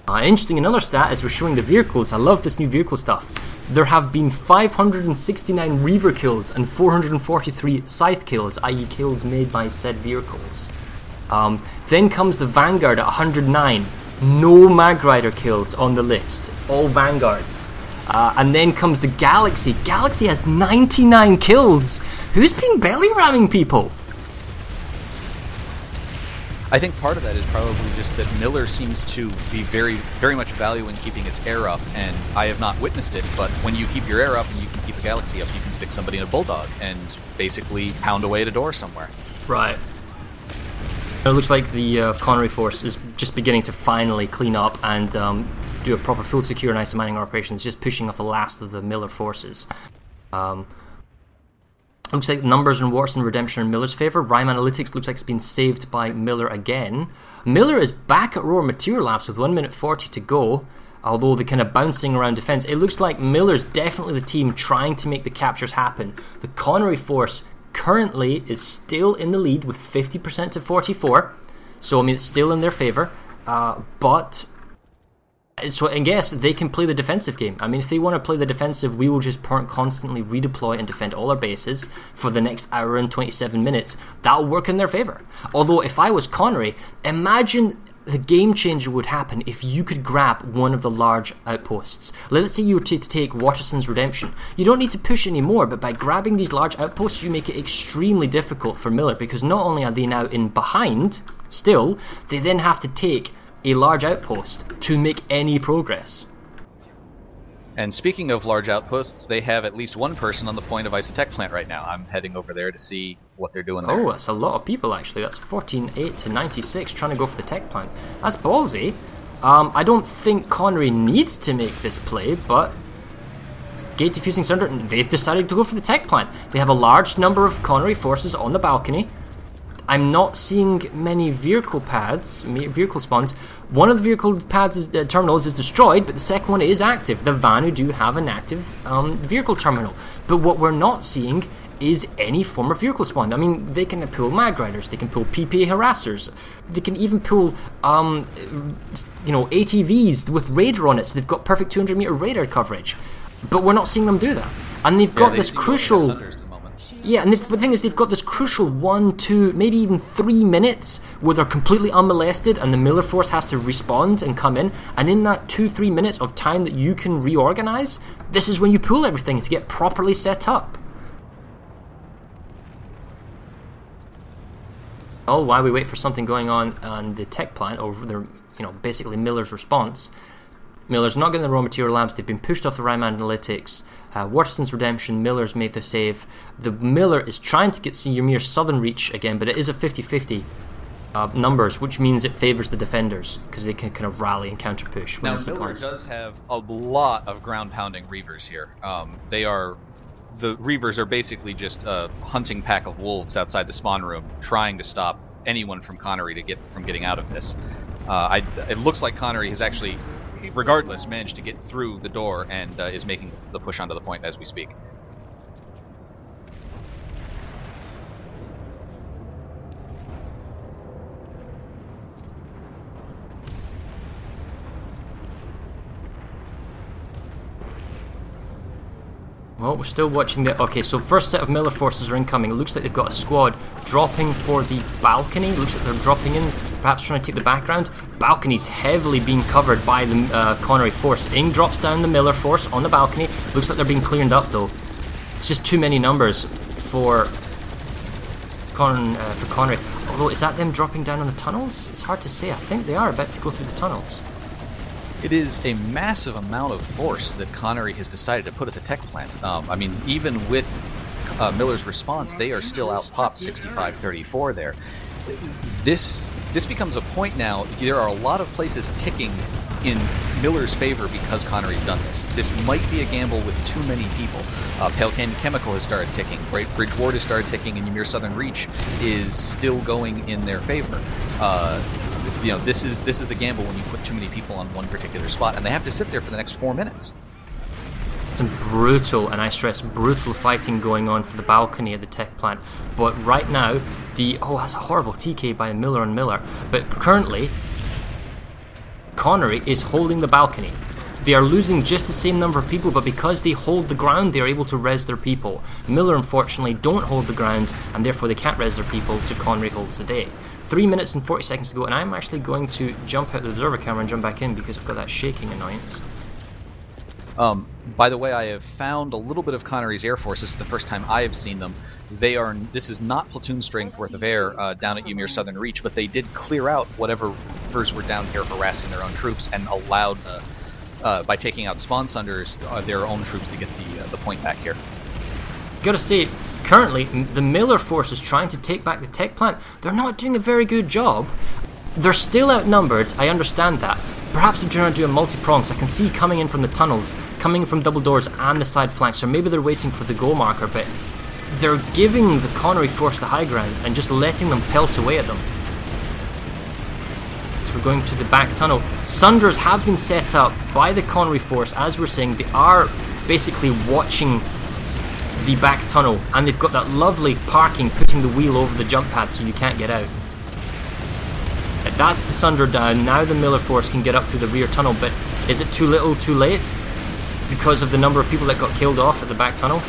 Interesting, another stat is we're showing the vehicles. I love this new vehicle stuff. There have been 569 Reaver kills and 443 Scythe kills, i.e. kills made by said vehicles. Then comes the Vanguard at 109. No Mag Rider kills on the list. All Vanguards. And then comes the Galaxy. Galaxy has 99 kills. Who's been belly ramming people? I think part of that is probably just that Miller seems to be very, very much valuing keeping its air up, and I have not witnessed it, but when you keep your air up and you can keep a Galaxy up, you can stick somebody in a Bulldog and basically pound away at a door somewhere. Right. It looks like the Connery force is just beginning to finally clean up and do a proper full secure and ice mining operations, just pushing off the last of the Miller forces. Looks like numbers in Watson Redemption in Miller's favour. Rhyme Analytics looks like it's been saved by Miller again. Miller is back at Raw Material Labs with 1 minute 40 to go, although they're kind of bouncing around defence. It looks like Miller's definitely the team trying to make the captures happen. The Connery force currently is still in the lead with 50% to 44, so I mean it's still in their favour, but so I guess they can play the defensive game. I mean, if they want to play the defensive, we will just constantly redeploy and defend all our bases for the next hour and 27 minutes. That'll work in their favour. Although, if I was Connery, imagine the game changer would happen if you could grab one of the large outposts. Let's say you were to take Waterson's Redemption. You don't need to push anymore, but by grabbing these large outposts, you make it extremely difficult for Miller, because not only are they now in behind, still, they then have to take a large outpost to make any progress. And speaking of large outposts, they have at least one person on the point of Isotech plant right now. I'm heading over there to see what they're doing there. Oh, that's a lot of people actually. That's 14-8 to 96 trying to go for the tech plant. That's ballsy. I don't think Connery needs to make this play, but Gate Diffusing Sunder, they've decided to go for the tech plant. They have a large number of Connery forces on the balcony. I'm not seeing many vehicle spawns. One of the vehicle pads terminals is destroyed, but the second one is active. The Vanu do have an active vehicle terminal. But what we're not seeing is any form of vehicle spawn. I mean, they can pull Mag Riders, they can pull PPA harassers, they can even pull ATVs with radar on it, so they've got perfect 200-meter radar coverage. But we're not seeing them do that. And they've got this crucial... Yeah, and the thing is, they've got this crucial 1, 2, maybe even 3 minutes where they're completely unmolested and the Miller Force has to respond and come in. And in that 2-3 minutes of time that you can reorganize, this is when you pull everything to get properly set up. All while we wait for something going on the tech plant, or their, basically Miller's response. Miller's not getting the raw material labs. They've been pushed off the Ryman Analytics. Waterston's redemption. Miller's made the save. The Miller is trying to get Esamir's southern reach again, but it is a 50-50 numbers, which means it favors the defenders because they can kind of rally and counter push. Now Miller does have a lot of ground pounding Reavers here. The Reavers are basically just a hunting pack of wolves outside the spawn room, trying to stop anyone from Connery from getting out of this. It looks like Connery has actually, regardless, managed to get through the door and is making the push onto the point as we speak. Well, we're still watching the... Okay, so first set of Miller forces are incoming. It looks like they've got a squad dropping for the balcony. It looks like they're dropping in, perhaps trying to take the background. Balcony's heavily being covered by the Connery force. Ing drops down the Miller force on the balcony. Looks like they're being cleared up, though. It's just too many numbers for Connery. Although, is that them dropping down on the tunnels? It's hard to say. I think they are about to go through the tunnels. It is a massive amount of force that Connery has decided to put at the tech plant. I mean, even with Miller's response, they are still out-popped 65-34 there. This becomes a point now. There are a lot of places ticking in Miller's favor because Connery's done this. This might be a gamble with too many people. Pale Canyon Chemical has started ticking. Bridge Ward has started ticking, and Ymir Southern Reach is still going in their favor. This is the gamble when you put too many people on one particular spot, and they have to sit there for the next 4 minutes. Some brutal, and I stress brutal, fighting going on for the balcony at the tech plant. But right now, that's a horrible TK by Miller and Miller. But currently, Connery is holding the balcony. They are losing just the same number of people, but because they hold the ground, they're able to res their people. Miller, unfortunately, don't hold the ground, and therefore they can't res their people, so Connery holds the day. 3 minutes and 40 seconds to go, and I'm actually going to jump out the observer camera and jump back in because I've got that shaking annoyance. By the way, I have found a little bit of Connery's Air Force. This is the first time I have seen them. This is not platoon strength worth of air down at Ymir Southern Reach, but they did clear out whatever Reavers were down here harassing their own troops and allowed, by taking out spawn sunders, their own troops to get the point back here. Gotta say, currently, the Miller force is trying to take back the tech plant. They're not doing a very good job. They're still outnumbered, I understand that. Perhaps they're trying to do a multi-prongs. I can see coming in from the tunnels, coming from double doors and the side flanks, or maybe they're waiting for the goal marker, but they're giving the Connery force the high ground and just letting them pelt away at them. So we're going to the back tunnel. Sunders have been set up by the Connery force, as we're saying. They are basically watching the back tunnel, and they've got that lovely parking, putting the wheel over the jump pad so you can't get out. That's the Sunder down. Now the Miller force can get up through the rear tunnel, but is it too little too late because of the number of people that got killed off at the back tunnel?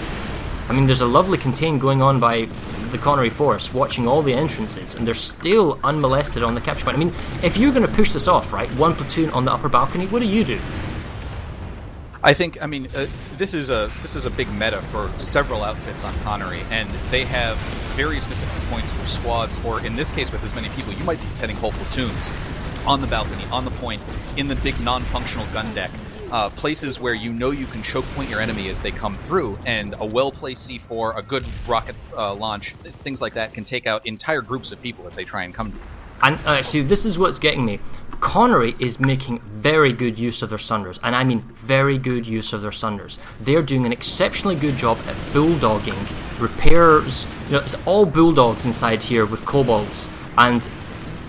I mean, there's a lovely contain going on by the Connery force, watching all the entrances, and they're still unmolested on the capture point. I mean, if you're going to push this off, right, one platoon on the upper balcony, what do? I think, this is a big meta for several outfits on Connery, and they have very specific points for squads, or in this case with as many people, you might be setting whole platoons on the balcony, on the point, in the big non-functional gun deck, places where you know you can choke point your enemy as they come through, and a well-placed C4, a good rocket launch, things like that can take out entire groups of people as they try and come to you. And see, this is what's getting me. Connery is making very good use of their Sunders, and I mean very good use of their Sunders. They're doing an exceptionally good job at bulldogging repairs. It's all bulldogs inside here with kobolds, and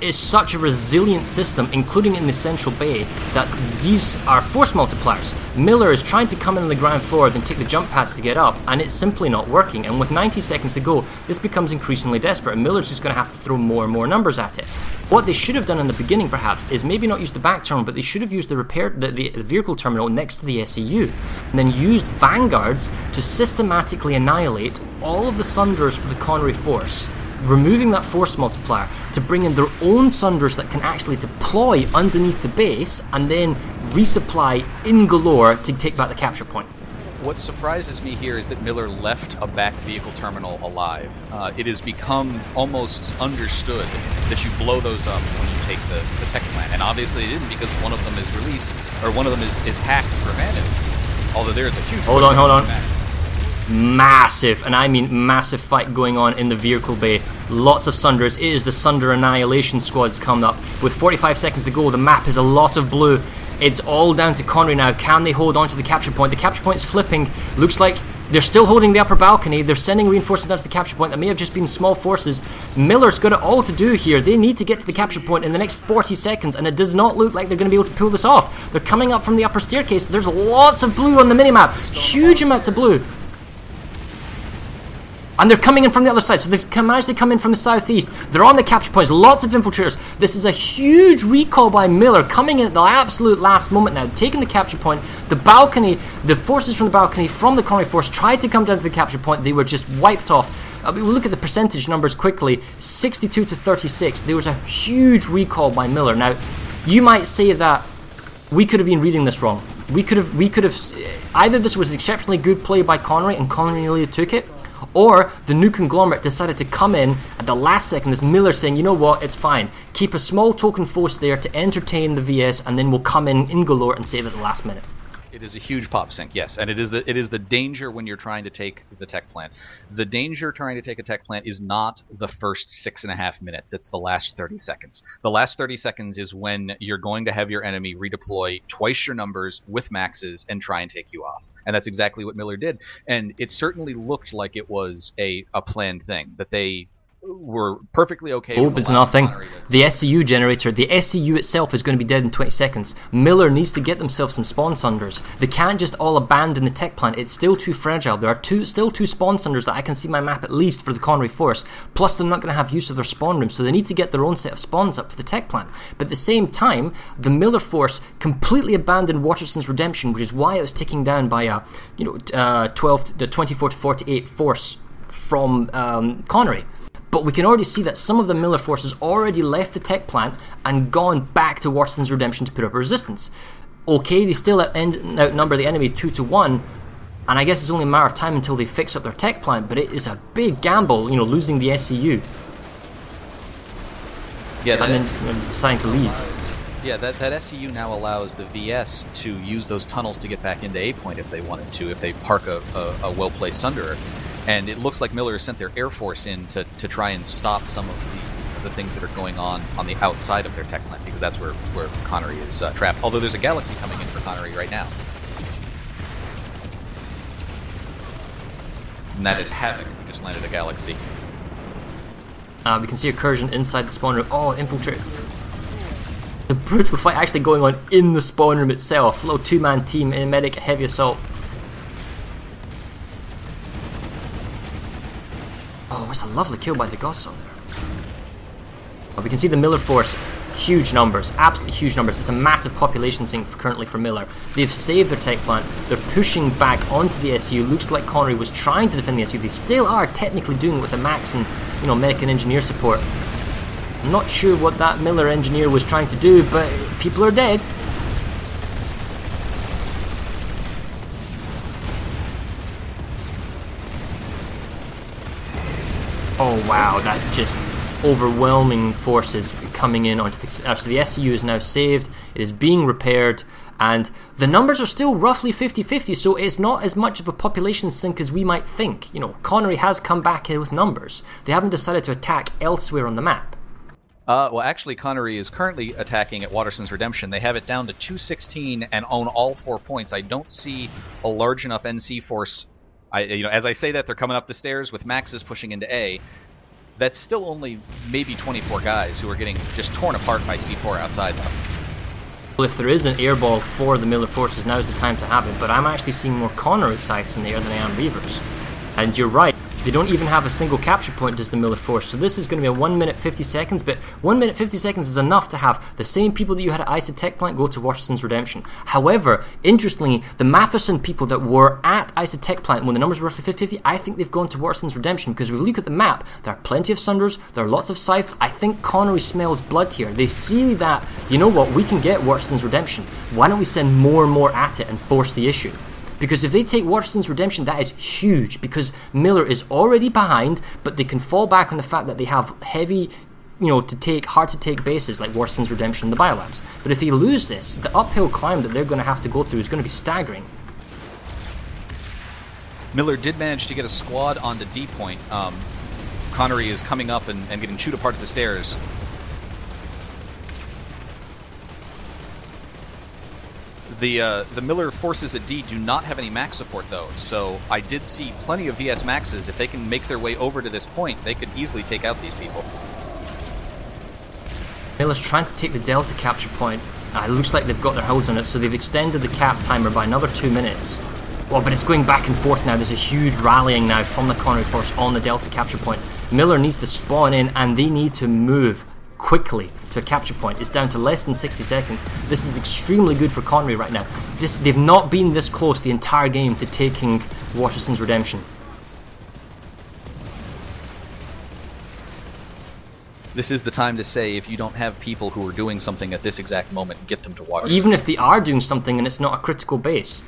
it's such a resilient system, including in the central bay, that these are force multipliers. Miller is trying to come in on the ground floor, then take the jump pads to get up, and it's simply not working. And with 90 seconds to go, this becomes increasingly desperate, and Miller's just going to have to throw more and more numbers at it. What they should have done in the beginning, perhaps, is maybe not use the back terminal, but they should have used the vehicle terminal next to the SEU, and then used vanguards to systematically annihilate all of the Sunders for the Connery force, removing that force multiplier to bring in their own Sunders that can actually deploy underneath the base and then resupply in galore to take back the capture point. What surprises me here is that Miller left a back vehicle terminal alive. It has become almost understood that you blow those up when you take the tech plant, and obviously they didn't, because one of them is released, or one of them is hacked for Manu. Although there is a huge... Hold on. Massive, and I mean massive fight going on in the vehicle bay. Lots of Sunders. It is the Sunder Annihilation Squads coming up. With 45 seconds to go, the map is a lot of blue. It's all down to Connery now. Can they hold on to the capture point? The capture point is flipping. Looks like they're still holding the upper balcony. They're sending reinforcements down to the capture point. That may have just been small forces. Miller's got it all to do here. They need to get to the capture point in the next 40 seconds, and it does not look like they're going to be able to pull this off. They're coming up from the upper staircase. There's lots of blue on the minimap. Huge amounts of blue. And they're coming in from the other side, so they've managed to come in from the southeast. They're on the capture points, lots of infiltrators. This is a huge recall by Miller, coming in at the absolute last moment now, taking the capture point. The balcony, the forces from the balcony, from the Connery force, tried to come down to the capture point. They were just wiped off. We'll look at the percentage numbers quickly. 62 to 36. There was a huge recall by Miller. Now, you might say that we could have been reading this wrong. We could have, either this was exceptionally good play by Connery and Connery nearly took it, or the new conglomerate decided to come in at the last second as Miller saying, you know what, it's fine. Keep a small token force there to entertain the VS, and then we'll come in galore and save it at the last minute. It is a huge pop sink, yes, and it is the danger when you're trying to take the tech plant. The danger trying to take a tech plant is not the first 6.5 minutes, it's the last 30 seconds. The last 30 seconds is when you're going to have your enemy redeploy twice your numbers with maxes and try and take you off. And that's exactly what Miller did. And it certainly looked like it was a planned thing, that they were perfectly okay. Oh, but it's nothing. The SCU generator, the SCU itself is going to be dead in 20 seconds. Miller needs to get themselves some spawn sunders. They can't just all abandon the tech plant. It's still too fragile. There are still two spawn sunders that I can see my map at least for the Connery force. Plus, they're not going to have use of their spawn room, so they need to get their own set of spawns up for the tech plant. But at the same time, the Miller force completely abandoned Waterston's Redemption, which is why it was ticking down by a 24 to 48 force from Connery. But we can already see that some of the Miller forces already left the tech plant and gone back to Waterston's Redemption to put up a resistance. Okay, they still outnumber the enemy 2 to 1, and I guess it's only a matter of time until they fix up their tech plant, but it is a big gamble, losing the SCU. Yeah, and then deciding to leave. Yeah, that SCU now allows the VS to use those tunnels to get back into A point if they wanted to, if they park a well-placed Sunderer. And it looks like Miller has sent their Air Force in to try and stop some of the things that are going on the outside of their tech plant, because that's where Connery is trapped. Although there's a Galaxy coming in for Connery right now. And that is Havoc, who just landed a Galaxy. We can see Recursion inside the spawn room. Oh, infiltrate. The brutal fight actually going on in the spawn room itself. Little two-man team in medic, heavy assault. Oh, it's a lovely kill by the Gosso there. We can see the Miller force, huge numbers, absolutely huge numbers. It's a massive population sink currently for Miller. They've saved their tech plant. They're pushing back onto the SU. Looks like Connery was trying to defend the SU. They still are technically doing it with a max and medic and engineer support. I'm not sure what that Miller engineer was trying to do, but people are dead. Oh wow, that's just overwhelming forces coming in onto the... so the SCU is now saved, it is being repaired, and the numbers are still roughly 50-50, so it's not as much of a population sink as we might think. Connery has come back in with numbers. They haven't decided to attack elsewhere on the map. Well, actually, Connery is currently attacking at Waterston's Redemption. They have it down to 216 and own all 4 points. I don't see a large enough NC force... as I say that, they're coming up the stairs with Maxes pushing into A. That's still only maybe 24 guys who are getting just torn apart by C4 outside now. Well, if there is an airball for the Miller forces, now's the time to have it, but I'm actually seeing more Connery sights in the air than I am Reavers. And you're right, They don't even have a single capture point, does the Miller Force. So this is going to be a 1 minute 50 seconds, but 1 minute 50 seconds is enough to have the same people that you had at ISA Tech Plant go to Washington's Redemption. However, interestingly, the Matheson people that were at ISA Tech Plant when the numbers were roughly 50-50, I think they've gone to Washington's Redemption, because if we look at the map, there are plenty of Sunders, there are lots of Scythes. I think Connery smells blood here. They see that, you know what, we can get Washington's Redemption. Why don't we send more and more at it and force the issue? Because if they take Washington's Redemption, that is huge, because Miller is already behind, but they can fall back on the fact that they have heavy, hard to take bases like Washington's Redemption and the Biolabs. But if they lose this, the uphill climb that they're going to have to go through is going to be staggering. Miller did manage to get a squad onto D point. Connery is coming up and getting chewed apart at the stairs. The Miller forces at D do not have any max support though, so I did see plenty of VS Maxes. If they can make their way over to this point, they could easily take out these people. Miller's trying to take the Delta capture point. It looks like they've got their holds on it, so they've extended the cap timer by another 2 minutes. Well, but it's going back and forth now. There's a huge rallying now from the Connery Force on the Delta capture point. Miller needs to spawn in, and they need to move quickly to a capture point. It's down to less than 60 seconds. This is extremely good for Connery right now. They've not been this close the entire game to taking Washington's Redemption. This is the time to say, if you don't have people who are doing something at this exact moment, get them to water. Even if they are doing something and it's not a critical base.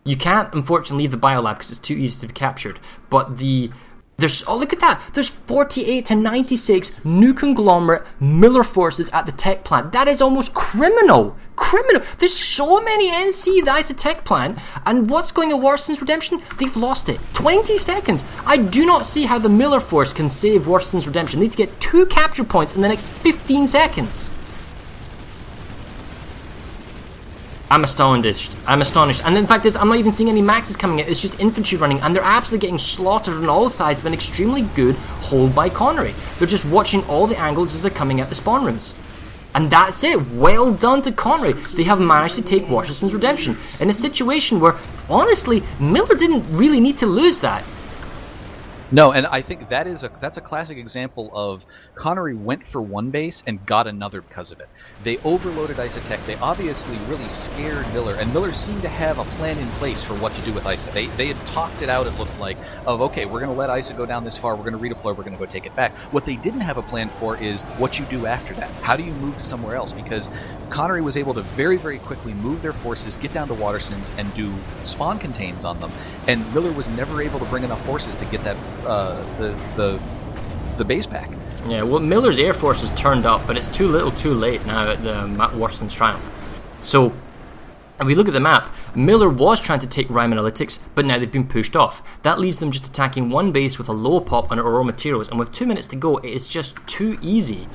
You can't, unfortunately, leave the Biolab because it's too easy to be captured. But look at that. There's 48 to 96 new conglomerate Miller forces at the tech plant. That is almost criminal. There's so many NC that is a tech plant. And what's going on Washington's Redemption? They've lost it. 20 seconds. I do not see how the Miller force can save Washington's Redemption. They need to get 2 capture points in the next 15 seconds. I'm astonished. And in fact, I'm not even seeing any maxes coming in. It's just infantry running, and they're absolutely getting slaughtered on all sides by an extremely good hold by Connery. They're just watching all the angles as they're coming out the spawn rooms. And that's it. Well done to Connery. They have managed to take Washington's Redemption in a situation where, honestly, Miller didn't really need to lose that. No, and I think that's a classic example of Connery went for one base and got another because of it. They overloaded ISA Tech. They obviously really scared Miller, and Miller seemed to have a plan in place for what to do with ISA. They had talked it out, it looked like, of, okay, we're going to let ISA go down this far, we're going to redeploy, we're going to go take it back. What they didn't have a plan for is what you do after that. How do you move to somewhere else? Because Connery was able to very, very quickly move their forces, get down to Watersons, and do spawn contains on them, and Miller was never able to bring enough forces to get that the base back. Yeah, well, Miller's Air Force has turned up, but it's too little too late now at the Waterson's Triumph. So, if we look at the map, Miller was trying to take Rime Analytics, but now they've been pushed off. That leaves them just attacking one base with a low pop on Aurora Materials, and with 2 minutes to go, it's just too easy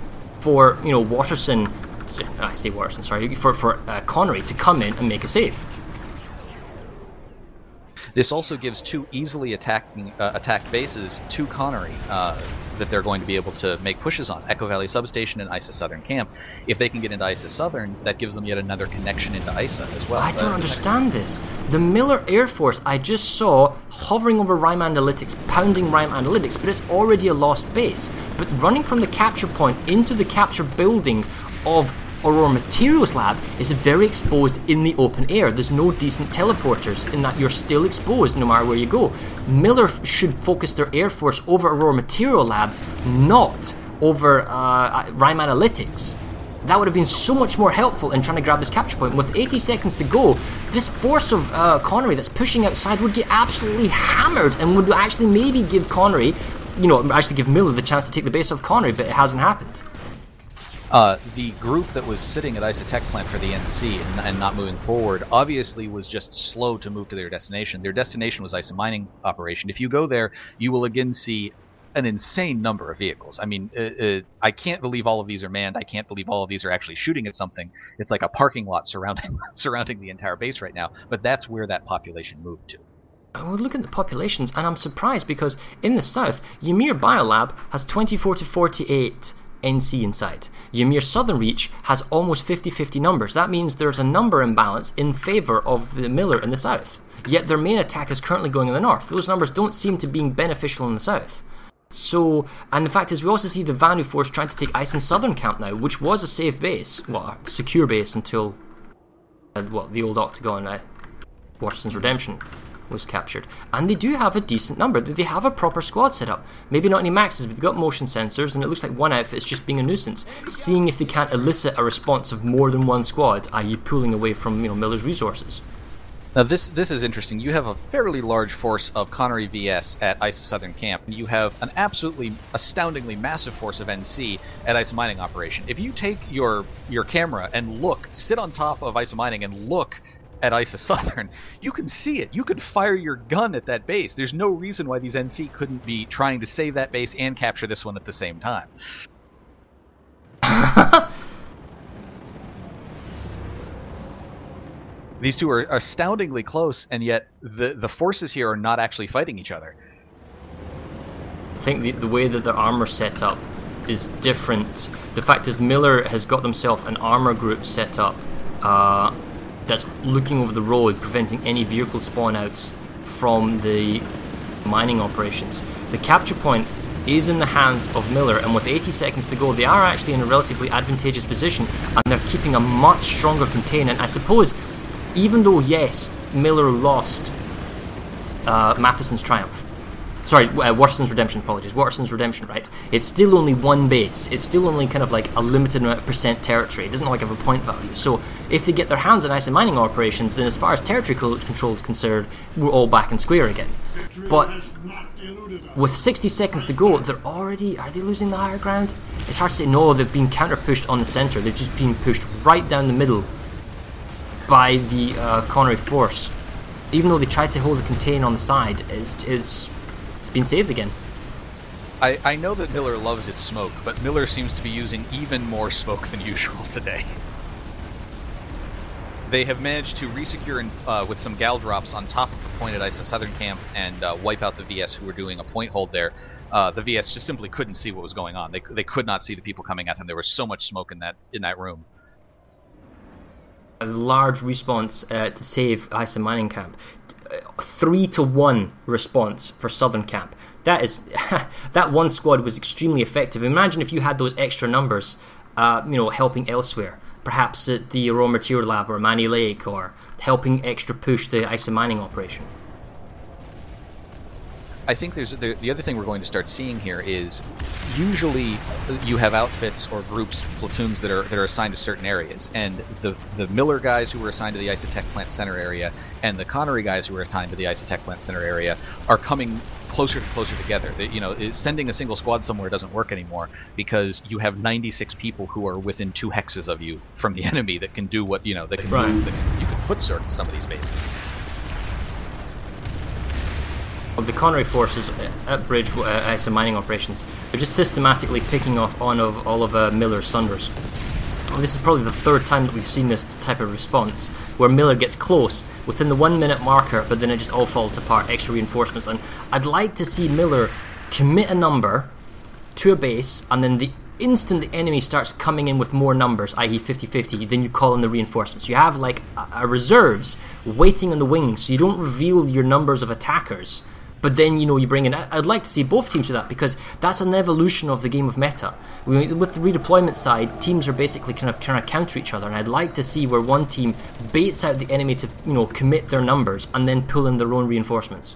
for, Waterson, I say Waterson, sorry, for Connery to come in and make a save. This also gives 2 easily attacked bases to Connery that they're going to be able to make pushes on. Echo Valley Substation and ISA Southern Camp. If they can get into ISA Southern, that gives them yet another connection into ISA as well. I don't understand this. The Miller Air Force I just saw hovering over Rime Analytics, pounding Rime Analytics, but it's already a lost base. But running from the capture point into the capture building of Aurora Materials Lab is very exposed in the open air. There's no decent teleporters in that you're still exposed no matter where you go. Miller should focus their Air Force over Aurora Material Labs, not over Rime Analytics. That would have been so much more helpful in trying to grab this capture point. With 80 seconds to go, this force of Connery that's pushing outside would get absolutely hammered and would actually maybe give Connery, actually give Miller the chance to take the base off Connery, but it hasn't happened. The group that was sitting at ISA Tech Plant for the NC and not moving forward obviously was just slow to move to their destination. Their destination was ISA Mining Operation. If you go there, you will again see an insane number of vehicles. I mean, I can't believe all of these are manned. I can't believe all of these are actually shooting at something. It's like a parking lot surrounding the entire base right now, but that's where that population moved to. We're looking at the populations, and I'm surprised because in the south, Ymir Biolab has 24 to 48 NC inside. Ymir Southern Reach has almost 50-50 numbers. That means there's a number imbalance in favour of the Miller in the south. yet their main attack is currently going in the north. Those numbers don't seem to be beneficial in the south. So, and the fact is, we also see the Vanu force trying to take Iceland's southern camp now, which was a safe base, well, a secure base until, the old Octagon, Waterston's Redemption was captured. And they do have a decent number. They have a proper squad set up. Maybe not any maxes, but they've got motion sensors, and it looks like one outfit is just being a nuisance, seeing if they can't elicit a response of more than one squad, i.e. pulling away from Miller's resources. Now this is interesting. You have a fairly large force of Connery VS at ISA Southern Camp, and you have an absolutely astoundingly massive force of NC at ISA Mining Operation. If you take your camera and sit on top of ISA Mining and look at ISA Southern, you can see it. You could fire your gun at that base. There's no reason why these NC couldn't be trying to save that base and capture this one at the same time. These two are astoundingly close, and yet the forces here are not actually fighting each other. I think the way that their armor's set up is different. The fact is, Miller has got himself an armor group set up that's looking over the road, preventing any vehicle spawn-outs from the mining operations. The capture point is in the hands of Miller, and with 80 seconds to go, they are actually in a relatively advantageous position, and they're keeping a much stronger contain. And I suppose, even though, yes, Miller lost Matheson's Triumph. Sorry, Waterston's Redemption, apologies. Waterston's Redemption, right? It's still only one base. It's still only kind of like a limited amount of percent territory. It doesn't like have a point value. So if they get their hands on ISA mining operations, then as far as territory control is concerned, we're all back in square again. But with 60 seconds to go, they're already... Are they losing the higher ground? It's hard to say. No, they've been counter-pushed on the centre. They've just been pushed right down the middle by the Connery force. Even though they tried to hold the contain on the side, it's been saved again. I know that Miller loves its smoke, but Miller seems to be using even more smoke than usual today. They have managed to resecure with some gal drops on top of the point at ISA Southern Camp and wipe out the VS who were doing a point hold there. The VS just simply couldn't see what was going on. They could not see the people coming at them. There was so much smoke in that room. A large response to save ISA mining camp. 3-to-1 response for Southern Camp. That is, that one squad was extremely effective. Imagine if you had those extra numbers, helping elsewhere, perhaps at the Raw Material Lab or Manny Lake, or helping extra push the ISA mining operation. I think the other thing we're going to start seeing here is usually you have outfits or groups, platoons that are assigned to certain areas, and the Miller guys who were assigned to the Isotech Plant Center area and the Connery guys who were assigned to the Isotech Plant Center area are coming closer together. Sending a single squad somewhere doesn't work anymore because you have 96 people who are within 2 hexes of you from the enemy that can do what that can move. You can foot search some of these bases. The Connery forces at Bridge ISA mining operations, they're just systematically picking off all of Miller's Sunders. And this is probably the third time that we've seen this type of response, where Miller gets close within the 1 minute marker, but then it just all falls apart, extra reinforcements. And I'd like to see Miller commit a number to a base, and then the instant the enemy starts coming in with more numbers, i.e. 50-50, then you call in the reinforcements. You have like a reserves waiting on the wings, so you don't reveal your numbers of attackers. But then, you bring in... I'd like to see both teams do that, because that's an evolution of the game of meta. With the redeployment side, teams are basically kind of counter each other, and I'd like to see where one team baits out the enemy to, commit their numbers, and then pull in their own reinforcements.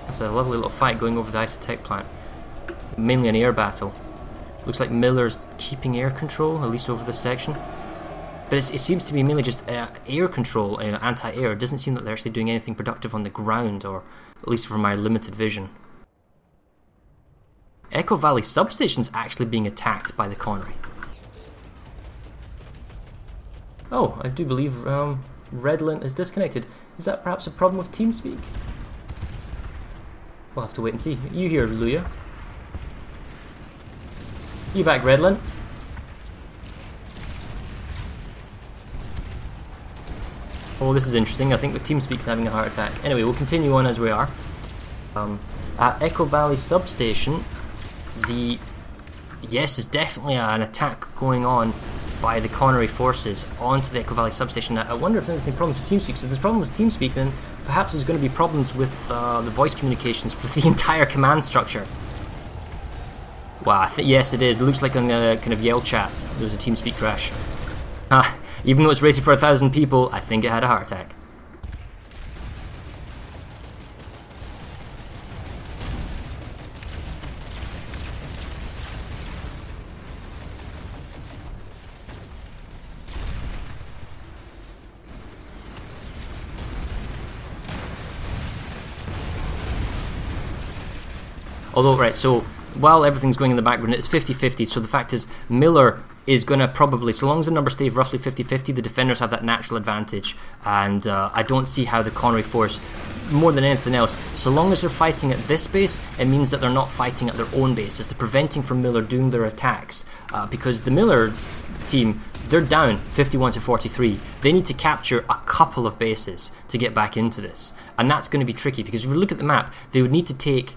It's a lovely little fight going over the Isotech plant. Mainly an air battle. Looks like Miller's keeping air control, at least over this section. But it seems to be mainly just air control, anti-air. It doesn't seem that they're actually doing anything productive on the ground, or at least from my limited vision. Echo Valley substation's actually being attacked by the Connery. Oh, I do believe Redlin is disconnected. Is that perhaps a problem with TeamSpeak? We'll have to wait and see. You here, Luya? You back, Redland? Oh, this is interesting. I think the TeamSpeak's having a heart attack. Anyway, we'll continue on as we are. At Echo Valley Substation, yes, there's definitely an attack going on by the Connery forces onto the Echo Valley Substation. Now, I wonder if there's any problems with TeamSpeak. So if there's problems with TeamSpeak, then perhaps there's going to be problems with the voice communications for the entire command structure. Wow, yes it is. It looks like on a kind of Yell chat there was a TeamSpeak crash. Even though it's rated for 1,000 people, I think it had a heart attack. Although, right, so while everything's going in the background, it's 50-50, so the fact is Miller is going to probably, so long as the numbers stay roughly 50-50, the defenders have that natural advantage, and I don't see how the Connery force, more than anything else, so long as they're fighting at this base, it means that they're not fighting at their own base. It's the preventing from Miller doing their attacks, because the Miller team, they're down 51-43. They need to capture a couple of bases to get back into this, and that's going to be tricky, because if we look at the map, they would need to take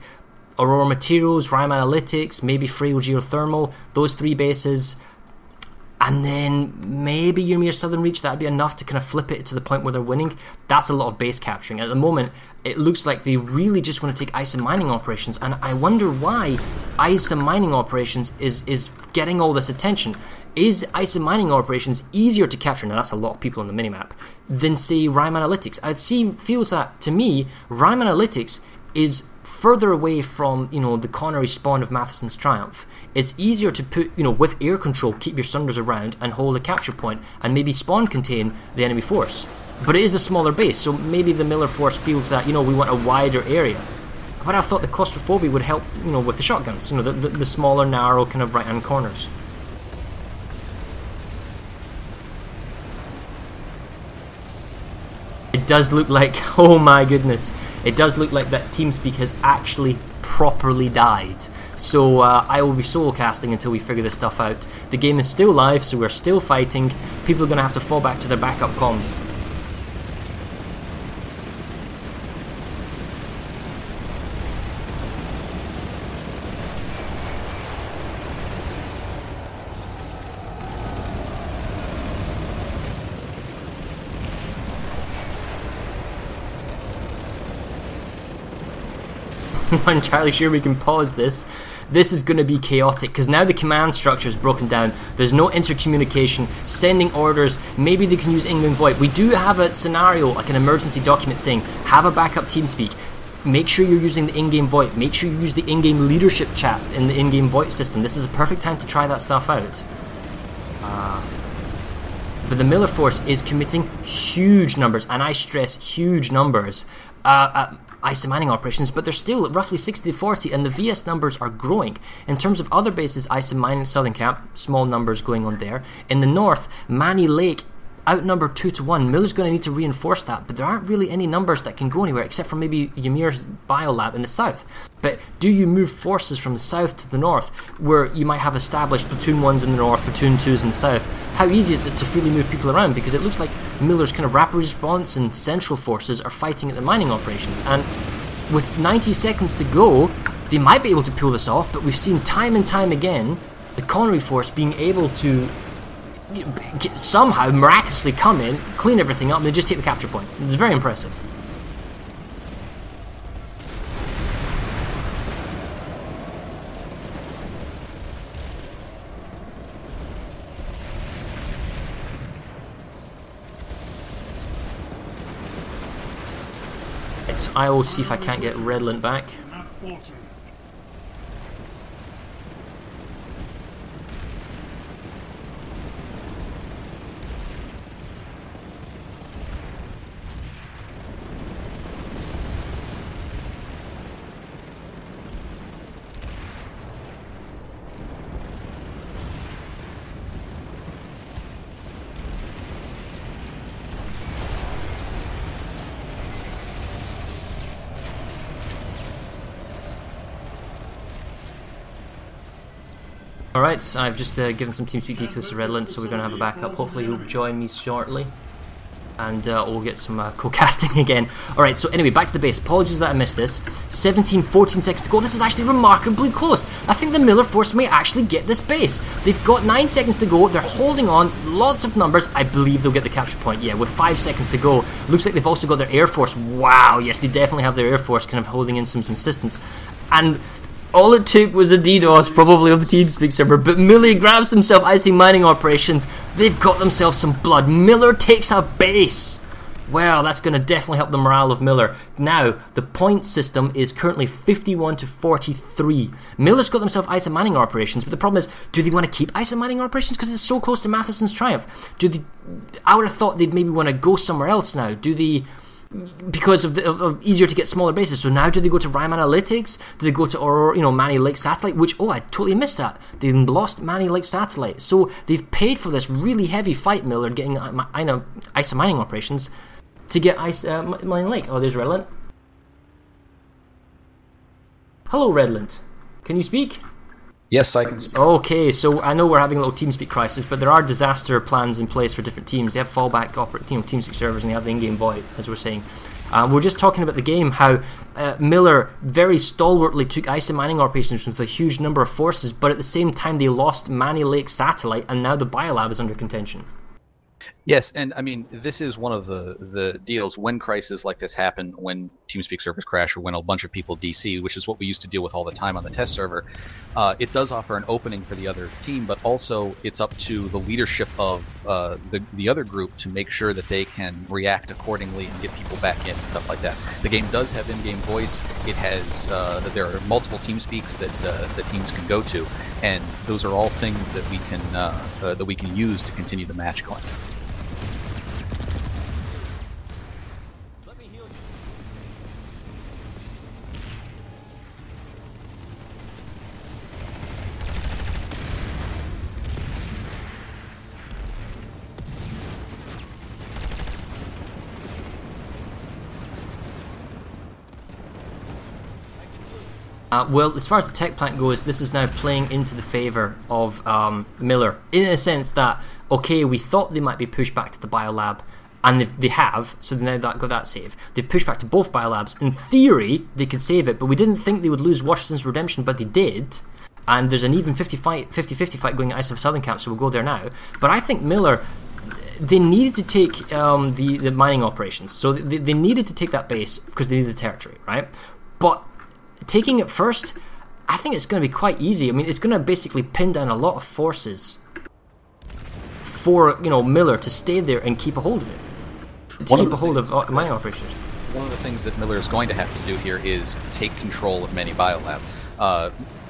Aurora Materials, Rime Analytics, maybe Frail Geothermal, those 3 bases, and then maybe Ymir Southern Reach. That'd be enough to kind of flip it to the point where they're winning. That's a lot of base capturing. At the moment, it looks like they really just want to take ice and mining operations, and I wonder why ice and mining operations is getting all this attention. Is ice and mining operations easier to capture? Now that's a lot of people on the minimap than say Rime Analytics. Feels that to me, Rime Analytics is further away from, the Connery spawn of Matheson's Triumph. It's easier to put, with air control, keep your Sunders around and hold a capture point and maybe spawn contain the enemy force. But it is a smaller base, so maybe the Miller force feels that, we want a wider area. But I thought the claustrophobia would help, with the shotguns, the smaller, narrow kind of right-hand corners. It does look like, oh my goodness, it does look like that TeamSpeak has actually properly died. So I will be solo casting until we figure this stuff out. The game is still live, so we're still fighting. People are going to have to fall back to their backup comms. I'm not entirely sure we can pause this. This is going to be chaotic because now the command structure is broken down. There's no intercommunication, sending orders. Maybe they can use in-game VoIP. We do have a scenario, like an emergency document saying, have a backup TeamSpeak. Make sure you're using the in-game VoIP. Make sure you use the in-game leadership chat in the in-game VoIP system. This is a perfect time to try that stuff out. But the Miller force is committing huge numbers, and I stress huge numbers, ice and mining operations, but they're still roughly 60-40, and the VS numbers are growing. In terms of other bases, ice and mining, Southern Cap, small numbers going on there. In the north, Manny Lake outnumbered 2-1. Miller's going to need to reinforce that, but there aren't really any numbers that can go anywhere except for maybe Ymir's biolab in the south. But do you move forces from the south to the north, where you might have established platoon 1s in the north, platoon 2s in the south? How easy is it to freely move people around? Because it looks like Miller's kind of rapid response and central forces are fighting at the mining operations, and with 90 seconds to go, they might be able to pull this off, but we've seen time and time again the Connery force being able to somehow miraculously come in, clean everything up, and then just take the capture point. It's very impressive. I will see if I can't get Redland back. Alright, I've just given some TeamSpeak details to Redland, so we're going to have a backup. Hopefully he'll join me shortly. And we'll get some co-casting again. Alright, so anyway, back to the base. Apologies that I missed this. 14 seconds to go. This is actually remarkably close. I think the Miller Force may actually get this base. They've got 9 seconds to go. They're holding on. Lots of numbers. I believe they'll get the capture point. Yeah, with 5 seconds to go. Looks like they've also got their Air Force. Wow, yes, they definitely have their Air Force kind of holding in some assistance. And all it took was a DDoS, probably of the TeamSpeak server, but Millie grabs himself icy mining operations. They've got themselves some blood. Miller takes a base. Well, that's going to definitely help the morale of Miller. Now, the point system is currently 51 to 43. Miller's got themselves icy mining operations, but the problem is, do they want to keep icy mining operations because it's so close to Matheson's triumph? I would have thought they'd maybe want to go somewhere else now. Because of easier to get smaller bases. So now do they go to Rime Analytics? Do they go to Aurora, Manny Lake Satellite? Which, I totally missed that. They lost Manny Lake Satellite. So they've paid for this really heavy fight, Miller, getting ice mining operations to get Manny Lake. Oh, there's Redland. Hello, Redland. Can you speak? Yes, I can speak. Okay, so I know we're having a little TeamSpeak crisis, but there are disaster plans in place for different teams. They have fallback TeamSpeak servers, and they have the in-game void, as we're saying. We're just talking about the game, how Miller very stalwartly took icy mining operations with a huge number of forces, but at the same time they lost Manny Lake Satellite, and now the Biolab is under contention. Yes, and I mean, this is one of the deals when crises like this happen, when TeamSpeak servers crash or when a bunch of people DC, which is what we used to deal with all the time on the test server. It does offer an opening for the other team, but also it's up to the leadership of the other group to make sure that they can react accordingly and get people back in and stuff like that. The game does have in-game voice. It has there are multiple TeamSpeaks that the teams can go to, and those are all things that we can use to continue the match going. Well, as far as the tech plant goes, this is now playing into the favour of Miller, in a sense that, okay, we thought they might be pushed back to the Biolab, and they have, so they now got that save. They've pushed back to both Biolabs. In theory, they could save it, but we didn't think they would lose Washington's Redemption, but they did. And there's an even 50-50 fight going at Ice of Southern Camp, so we'll go there now. But I think Miller, they needed to take the mining operations. So they needed to take that base because they needed the territory, right? But taking it first, I think it's going to be quite easy. I mean, it's going to basically pin down a lot of forces for Miller to stay there and keep a hold of it, to keep a hold of mining operations. One of the things that Miller is going to have to do here is take control of many Biolab.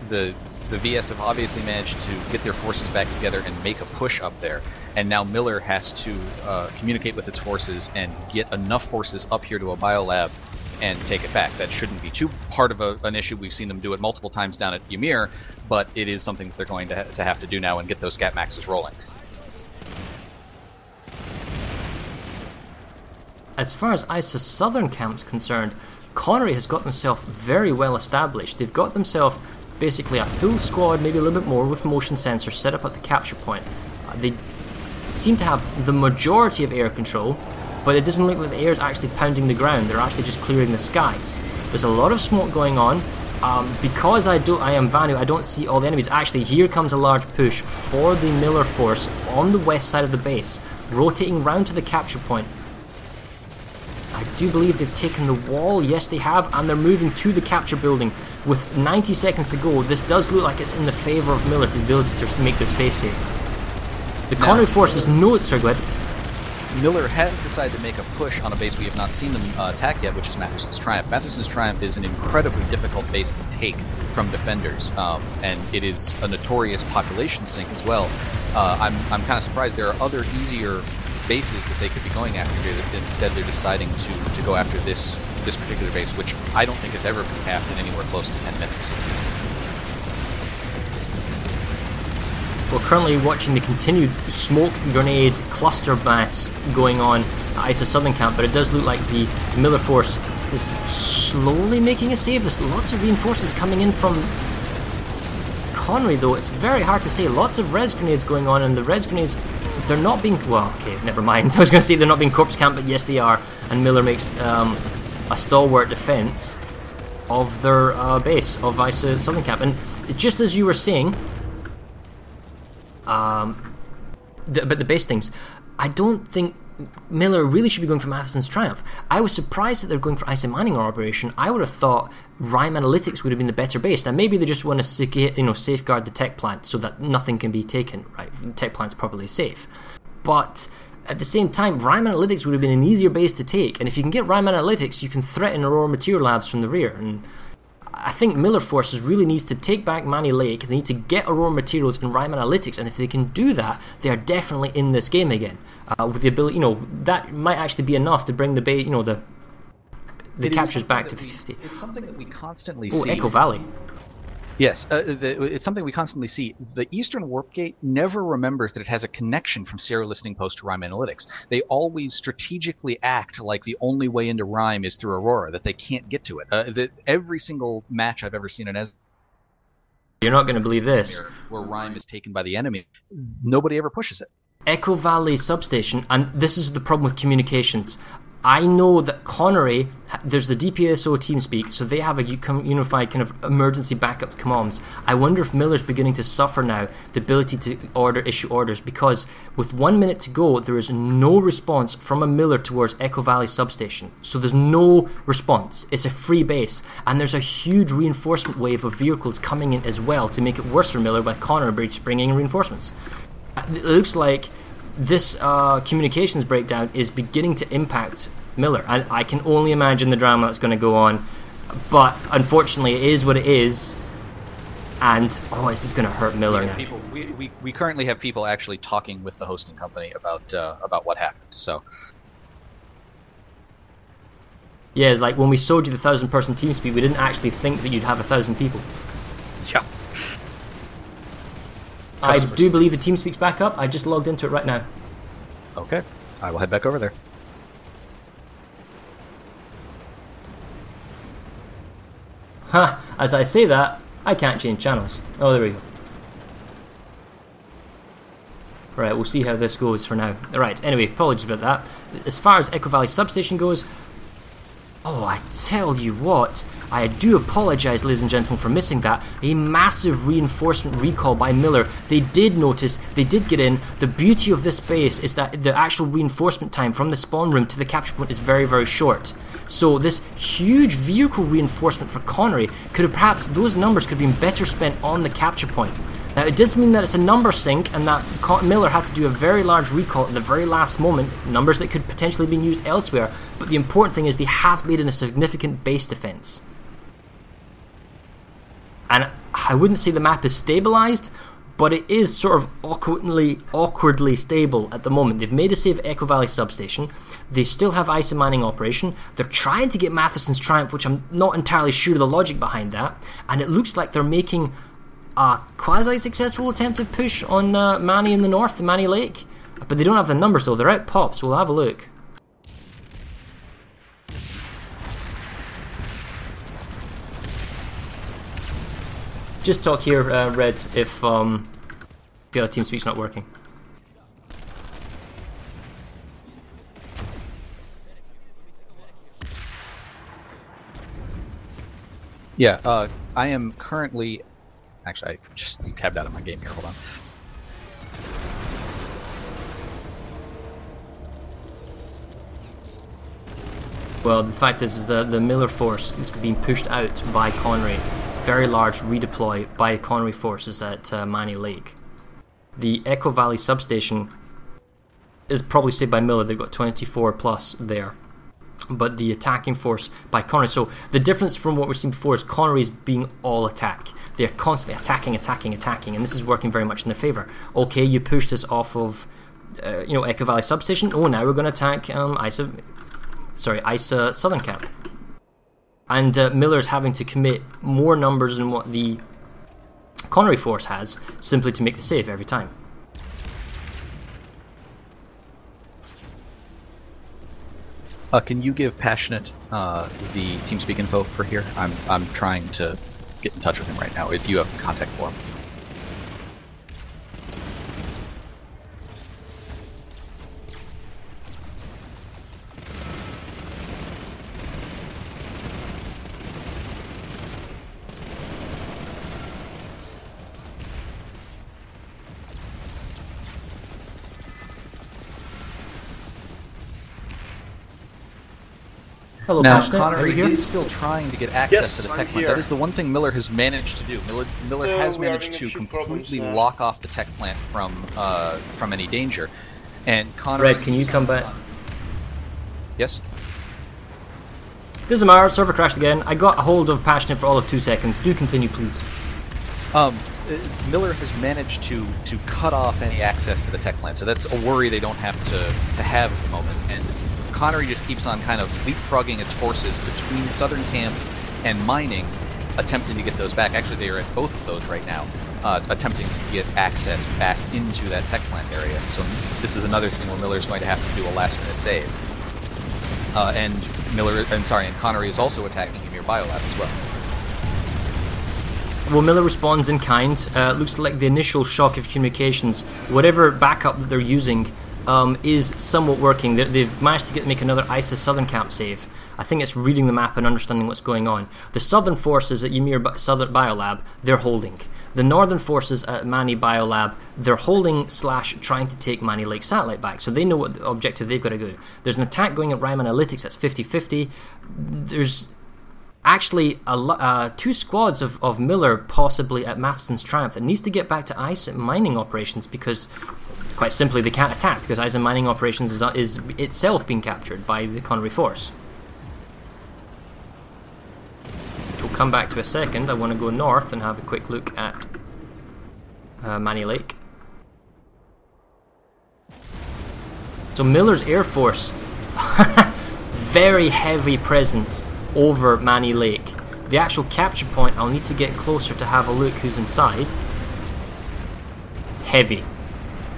The VS have obviously managed to get their forces back together and make a push up there, and now Miller has to communicate with its forces and get enough forces up here to a Biolab and take it back. That shouldn't be too hard of an issue. We've seen them do it multiple times down at Esamir, but it is something that they're going to have to do now and get those scat maxes rolling. As far as ISIS Southern Camp's concerned, Connery has got themselves very well established. They've got themselves basically a full squad, maybe a little bit more, with motion sensors set up at the capture point. They seem to have the majority of air control, but it doesn't look like the air is actually pounding the ground. They're actually just clearing the skies. There's a lot of smoke going on. Because I am Vanu, I don't see all the enemies. Actually, here comes a large push for the Miller force on the west side of the base, rotating round to the capture point. I do believe they've taken the wall. Yes, they have, and they're moving to the capture building. With 90 seconds to go, this does look like it's in the favour of Miller, the ability to make this base safe. The Connery forces know it's... Sorry, go ahead. Miller has decided to make a push on a base we have not seen them attack yet, which is Matheson's Triumph. Matheson's Triumph is an incredibly difficult base to take from defenders, and it is a notorious population sink as well. I'm kind of surprised there are other easier bases that they could be going after here, that instead they're deciding to go after this particular base, which I don't think has ever been capped in anywhere close to 10 minutes. We're currently watching the continued smoke grenade cluster mass going on at ISIS Southern Camp, but it does look like the Miller force is slowly making a save. There's lots of reinforcements coming in from Connery, though, it's very hard to say. Lots of res grenades going on, and the res grenades, they're not being... Well, okay, never mind. I was going to say they're not being corpse camped, but yes, they are. And Miller makes a stalwart defense of their base, of ISA Southern Camp. And just as you were saying, about the base things, I don't think Miller really should be going for Matheson's Triumph. I was surprised that they're going for ISA Mining Operation. I would have thought Rhyme Analytics would have been the better base. Now maybe they just want to safeguard the tech plant so that nothing can be taken, right? The tech plant's properly safe. But at the same time, Rhyme Analytics would have been an easier base to take, and if you can get Rhyme Analytics, you can threaten Aurora Material Labs from the rear. And I think Miller Forces really needs to take back Manny Lake. They need to get Aurora Materials and Rhyme Analytics, and if they can do that, they are definitely in this game again. With the ability, that might actually be enough to bring the base, the captures back to 50. It's something that we constantly see. Echo Valley. Yes, it's something we constantly see. The Eastern Warp Gate never remembers that it has a connection from Serial Listening Post to Rhyme Analytics. They always strategically act like the only way into Rhyme is through Aurora, that they can't get to it. That every single match I've ever seen in You're not going to believe this. Where Rhyme is taken by the enemy, nobody ever pushes it. Echo Valley substation, and this is the problem with communications. I know that Connery, there's the DPSO TeamSpeak, so they have a unified kind of emergency backup comms. I wonder if Miller's beginning to suffer now the ability to issue orders, because with 1 minute to go, there is no response from a Miller towards Echo Valley substation. So there's no response. It's a free base, and there's a huge reinforcement wave of vehicles coming in as well to make it worse for Miller by Connery bringing in reinforcements. It looks like this communications breakdown is beginning to impact Miller, and I can only imagine the drama that's going to go on, but unfortunately it is what it is, and this is going to hurt Miller now. We currently have people actually talking with the hosting company about what happened, so... Yeah, it's like when we sold you the 1,000-person TeamSpeak, we didn't actually think that you'd have 1,000 people. Yeah. I do believe the TeamSpeak's back up. I just logged into it right now. Okay. I will head back over there. As I say that, I can't change channels. Oh, there we go. Right, we'll see how this goes for now. Right, anyway, apologies about that. As far as Echo Valley substation goes, I tell you what, I do apologise, ladies and gentlemen, for missing that. A massive reinforcement recall by Miller. They did notice, they did get in. The beauty of this base is that the actual reinforcement time from the spawn room to the capture point is very, very short. So this huge vehicle reinforcement for Connery could have perhaps, those numbers could have been better spent on the capture point. Now it does mean that it's a number sink and that Miller had to do a very large recall at the very last moment, numbers that could potentially be used elsewhere, but the important thing is they have made in a significant base defense. And I wouldn't say the map is stabilized, but it is sort of awkwardly stable at the moment. They've made a save Echo Valley substation. They still have ISA mining operation. They're trying to get Matheson's Triumph, which I'm not entirely sure of the logic behind that. And it looks like they're making a quasi-successful attempted push on Manny in the north, the Manny Lake. But they don't have the numbers though. They're out pop, so we'll have a look. Just talk here, Red, if the other TeamSpeak's not working. Yeah, I am currently... Actually, I just tabbed out of my game here, hold on. Well, the fact is the Miller force is being pushed out by Connery. Very large redeploy by Connery forces at Manny Lake. The Echo Valley substation is probably saved by Miller. They've got 24 plus there. But the attacking force by Connery. So the difference from what we've seen before is Connery is being all attack. They're constantly attacking, and this is working very much in their favour. Okay, you pushed us off of Echo Valley substation. Oh, now we're going to attack ISA Southern Camp. And Miller's having to commit more numbers than what the Connery force has, simply to make the save every time. Can you give Passionate the TeamSpeak info for here? I'm trying to get in touch with him right now. If you have contact for him. Hello, Now, Passionate. Are you Connery here? is still trying to get access Yes, to the I'm tech plant. here. That is the one thing Miller has managed to do. Miller No, has we are managed having a to few completely problems now. lock off the tech plant from any danger. And Connery... Red, can you come back? Yes? Esamir, server crashed again. I got a hold of Passionate for all of 2 seconds. Do continue, please. Miller has managed to cut off any access to the tech plant, so that's a worry they don't have to have at the moment. And Connery just keeps on kind of leapfrogging its forces between Southern Camp and Mining, attempting to get those back. Actually, they are at both of those right now, attempting to get access back into that tech plant area. So this is another thing where Miller's going to have to do a last-minute save. And Connery is also attacking Ymir Biolab as well. Well, Miller responds in kind. Looks like the initial shock of communications, whatever backup that they're using, is somewhat working. They've managed to make another ISIS Southern Camp save. I think it's reading the map and understanding what's going on. The Southern forces at Ymir Southern Biolab, they're holding. The Northern forces at Mani Biolab, they're holding / trying to take Mani Lake Satellite back, so they know what the objective they've got to do. There's an attack going at Rime Analytics, that's 50-50. There's actually 2 squads of Miller possibly at Matheson's Triumph that needs to get back to ice mining operations, because quite simply they can't attack because ice and mining operations is itself being captured by the Connery force. Which we'll come back to a second. I want to go north and have a quick look at Mani Lake. So Miller's Air Force, very heavy presence over Mani Lake. The actual capture point, I'll need to get closer to have a look who's inside. Heavy.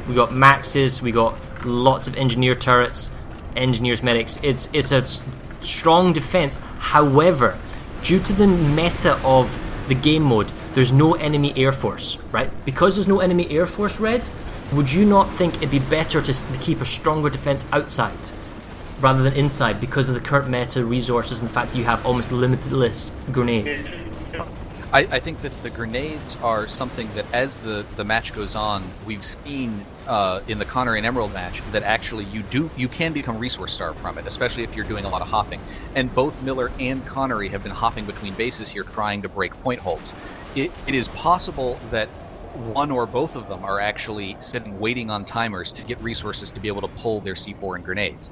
We got Maxes, we got lots of engineer turrets, engineers medics. It's a strong defense. However, due to the meta of the game mode, there's no enemy air force, right? Because there's no enemy air force, Red, would you not think it'd be better to keep a stronger defense outside rather than inside, because of the current meta resources and the fact that you have almost limitless grenades? I think that the grenades are something that, as the match goes on, we've seen in the Connery and Emerald match that actually you can become resource starved from it, especially if you're doing a lot of hopping. And both Miller and Connery have been hopping between bases here, trying to break point holds. It is possible that one or both of them are actually sitting waiting on timers to get resources to be able to pull their C4 and grenades.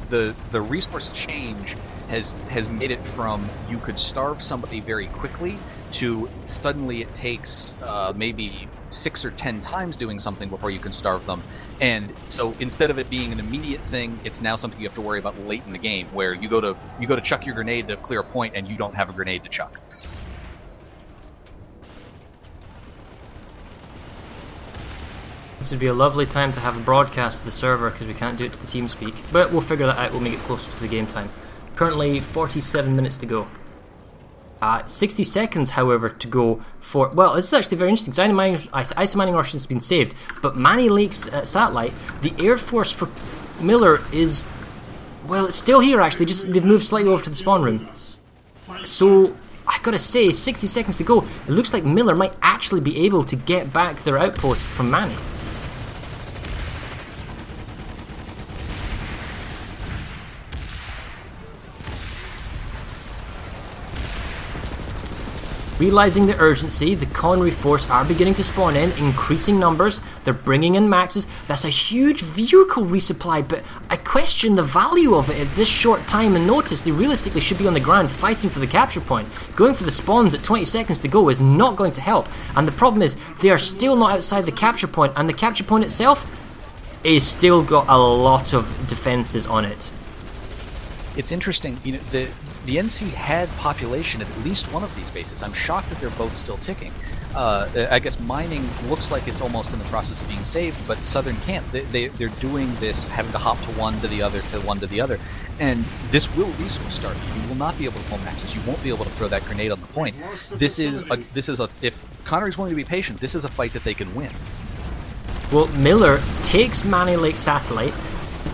The resource change has made it from you could starve somebody very quickly to suddenly it takes maybe 6 or 10 times doing something before you can starve them. And so instead of it being an immediate thing, it's now something you have to worry about late in the game, where you go to chuck your grenade to clear a point and you don't have a grenade to chuck. This would be a lovely time to have a broadcast to the server because we can't do it to the TeamSpeak, but we'll figure that out. We'll make it closer to the game time. Currently 47 minutes to go. 60 seconds, however, to go for... Well, this is actually very interesting because ice mining operations has been saved, but Mani Lake's satellite, the Air Force for Miller is... Well, it's still here actually, just they've moved slightly over to the spawn room. So, I gotta say, 60 seconds to go. It looks like Miller might actually be able to get back their outpost from Mani. Realizing the urgency, the Connery force are beginning to spawn in increasing numbers. They're bringing in Maxes. That's a huge vehicle resupply, but I question the value of it at this short time and notice. They realistically should be on the ground fighting for the capture point. Going for the spawns at 20 seconds to go is not going to help. And the problem is, they are still not outside the capture point, and the capture point itself is still got a lot of defenses on it. It's interesting, you know, the NC had population at least one of these bases. I'm shocked that they're both still ticking. I guess mining looks like it's almost in the process of being saved, but Southern Camp, they're doing this, having to hop to one to the other, to one to the other, and this will resource starve you. You will not be able to pull Maxes. You won't be able to throw that grenade on the point. This is a if Connery's willing to be patient, this is a fight that they can win. Well, Miller takes Mani Lake Satellite.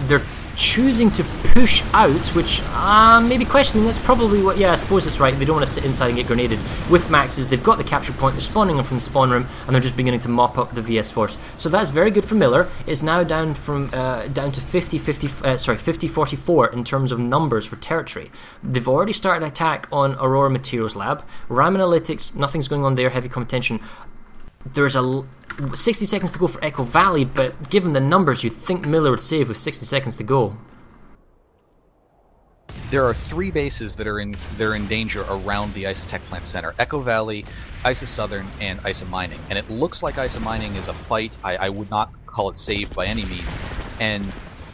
They're choosing to push out, which maybe questioning, that's probably what, yeah, I suppose it's right, they don't want to sit inside and get grenaded. With Maxes, they've got the capture point, they're spawning them from the spawn room, and they're just beginning to mop up the VS force. So that's very good for Miller. It's now down to 50-44 in terms of numbers for territory. They've already started an attack on Aurora Materials Lab. Ram Analytics, nothing's going on there, heavy contention. There's 60 seconds to go for Echo Valley, but given the numbers, you'd think Miller would save with 60 seconds to go. There are 3 bases that are in danger around the Isotech plant center: Echo Valley, Isa Southern, and Isa Mining. And it looks like Isa Mining is a fight. I would not call it saved by any means. And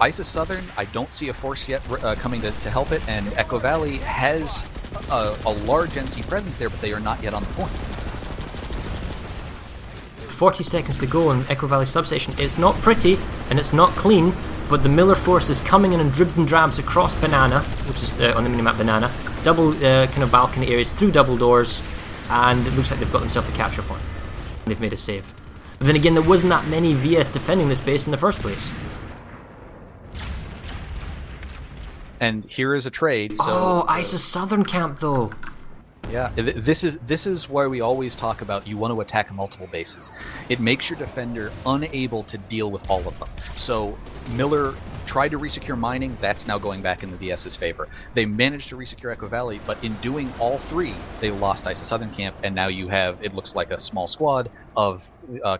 Isa Southern, I don't see a force yet coming to help it, and Echo Valley has a large NC presence there, but they are not yet on the point. 40 seconds to go on Echo Valley substation. It's not pretty and it's not clean, but the Miller force is coming in dribs and drabs across Banana, which is on the minimap Banana, double kind of balcony areas, through double doors, and it looks like they've got themselves a capture point. They've made a save. But then again, there wasn't that many VS defending this base in the first place. And here is a trade. So, oh, Isa Southern camp though. Yeah, this is why we always talk about you want to attack multiple bases. It makes your defender unable to deal with all of them. So Miller tried to resecure mining, that's now going back in the VS's favor. They managed to resecure Echo Valley, but in doing all 3, they lost Isa Southern camp, and now you have, it looks like a small squad of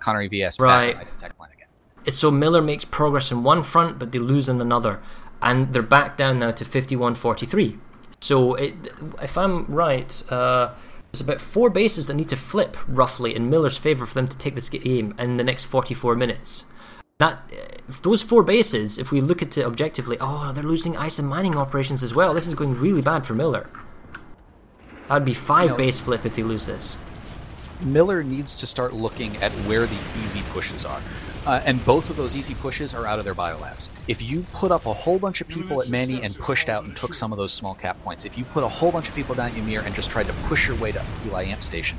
Connery VS back in Isotech plant again. So Miller makes progress in one front, but they lose in another, and they're back down now to 51-43. So, if I'm right, there's about 4 bases that need to flip, roughly, in Miller's favour for them to take this game in the next 44 minutes. Those 4 bases, if we look at it objectively, oh, they're losing Isa Mining operations as well. This is going really bad for Miller. That'd be 5 base flip if they lose this. Miller needs to start looking at where the easy pushes are. And both of those easy pushes are out of their biolabs. If you put up a whole bunch of people at Manny and pushed out and took some of those small cap points, if you put a whole bunch of people down at Ymir and just tried to push your way to Eli Amp Station,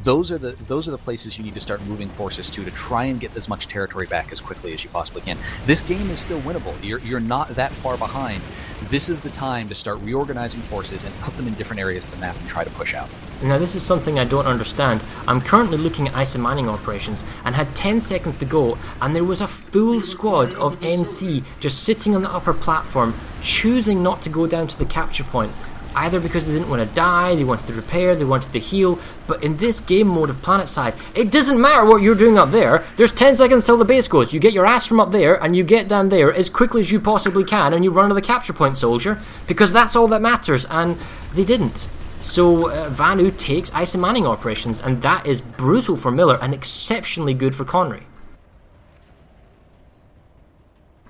those are the places you need to start moving forces to try and get as much territory back as quickly as you possibly can. This game is still winnable. You're not that far behind. This is the time to start reorganizing forces and put them in different areas of the map and try to push out. Now this is something I don't understand. I'm currently looking at Isa Mining operations and had 10 seconds to go, and there was a full squad of NC just sitting on the upper platform choosing not to go down to the capture point. Either because they didn't want to die, they wanted to repair, they wanted to heal, but in this game mode of Planetside, it doesn't matter what you're doing up there. There's 10 seconds till the base goes. You get your ass from up there and you get down there as quickly as you possibly can and you run to the capture point, soldier, because that's all that matters, and they didn't. So Vanu takes Isa Mining operations, and that is brutal for Miller and exceptionally good for Connery.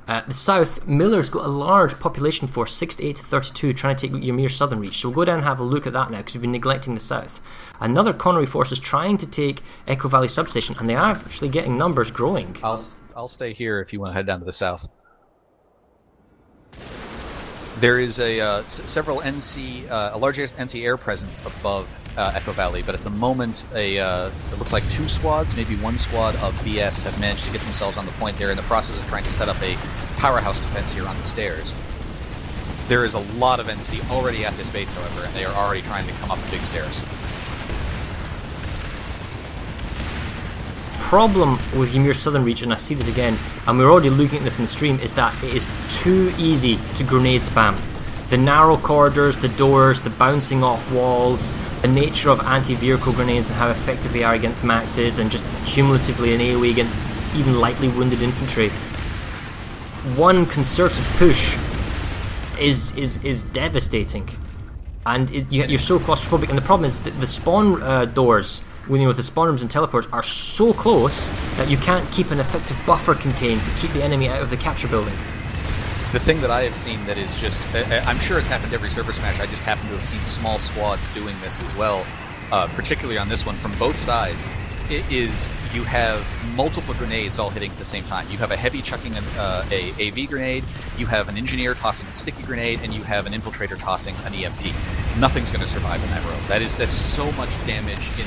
The south, Miller's got a large population force, 68 to 32, trying to take Ymir Southern Reach. So we'll go down and have a look at that now, because we've been neglecting the south. Another Connery force is trying to take Echo Valley Substation, and they are actually getting numbers growing. I'll stay here if you want to head down to the south. There is a large NC air presence above Echo Valley, but at the moment, it looks like 2 squads, maybe 1 squad of BS have managed to get themselves on the point. They're in the process of trying to set up a powerhouse defense here on the stairs. There is a lot of NC already at this base, however, and they are already trying to come up the big stairs. Problem with Ymir Southern Reach, and I see this again, and we're already looking at this in the stream, is that it is too easy to grenade spam. The narrow corridors, the doors, the bouncing off walls, the nature of anti-vehicle grenades and how effective they are against maxes, and just cumulatively an AoE against even lightly wounded infantry. One concerted push is devastating, and you're so claustrophobic. And the problem is that the spawn doors, with the spawn rooms and teleports, are so close that you can't keep an effective buffer contained to keep the enemy out of the capture building. The thing that I have seen that is just, I'm sure it's happened every ServerSmash, I just happen to have seen small squads doing this as well, particularly on this one from both sides, is you have multiple grenades all hitting at the same time. You have a heavy chucking a AV grenade, you have an engineer tossing a sticky grenade, and you have an infiltrator tossing an EMP. Nothing's going to survive in that row. That's so much damage in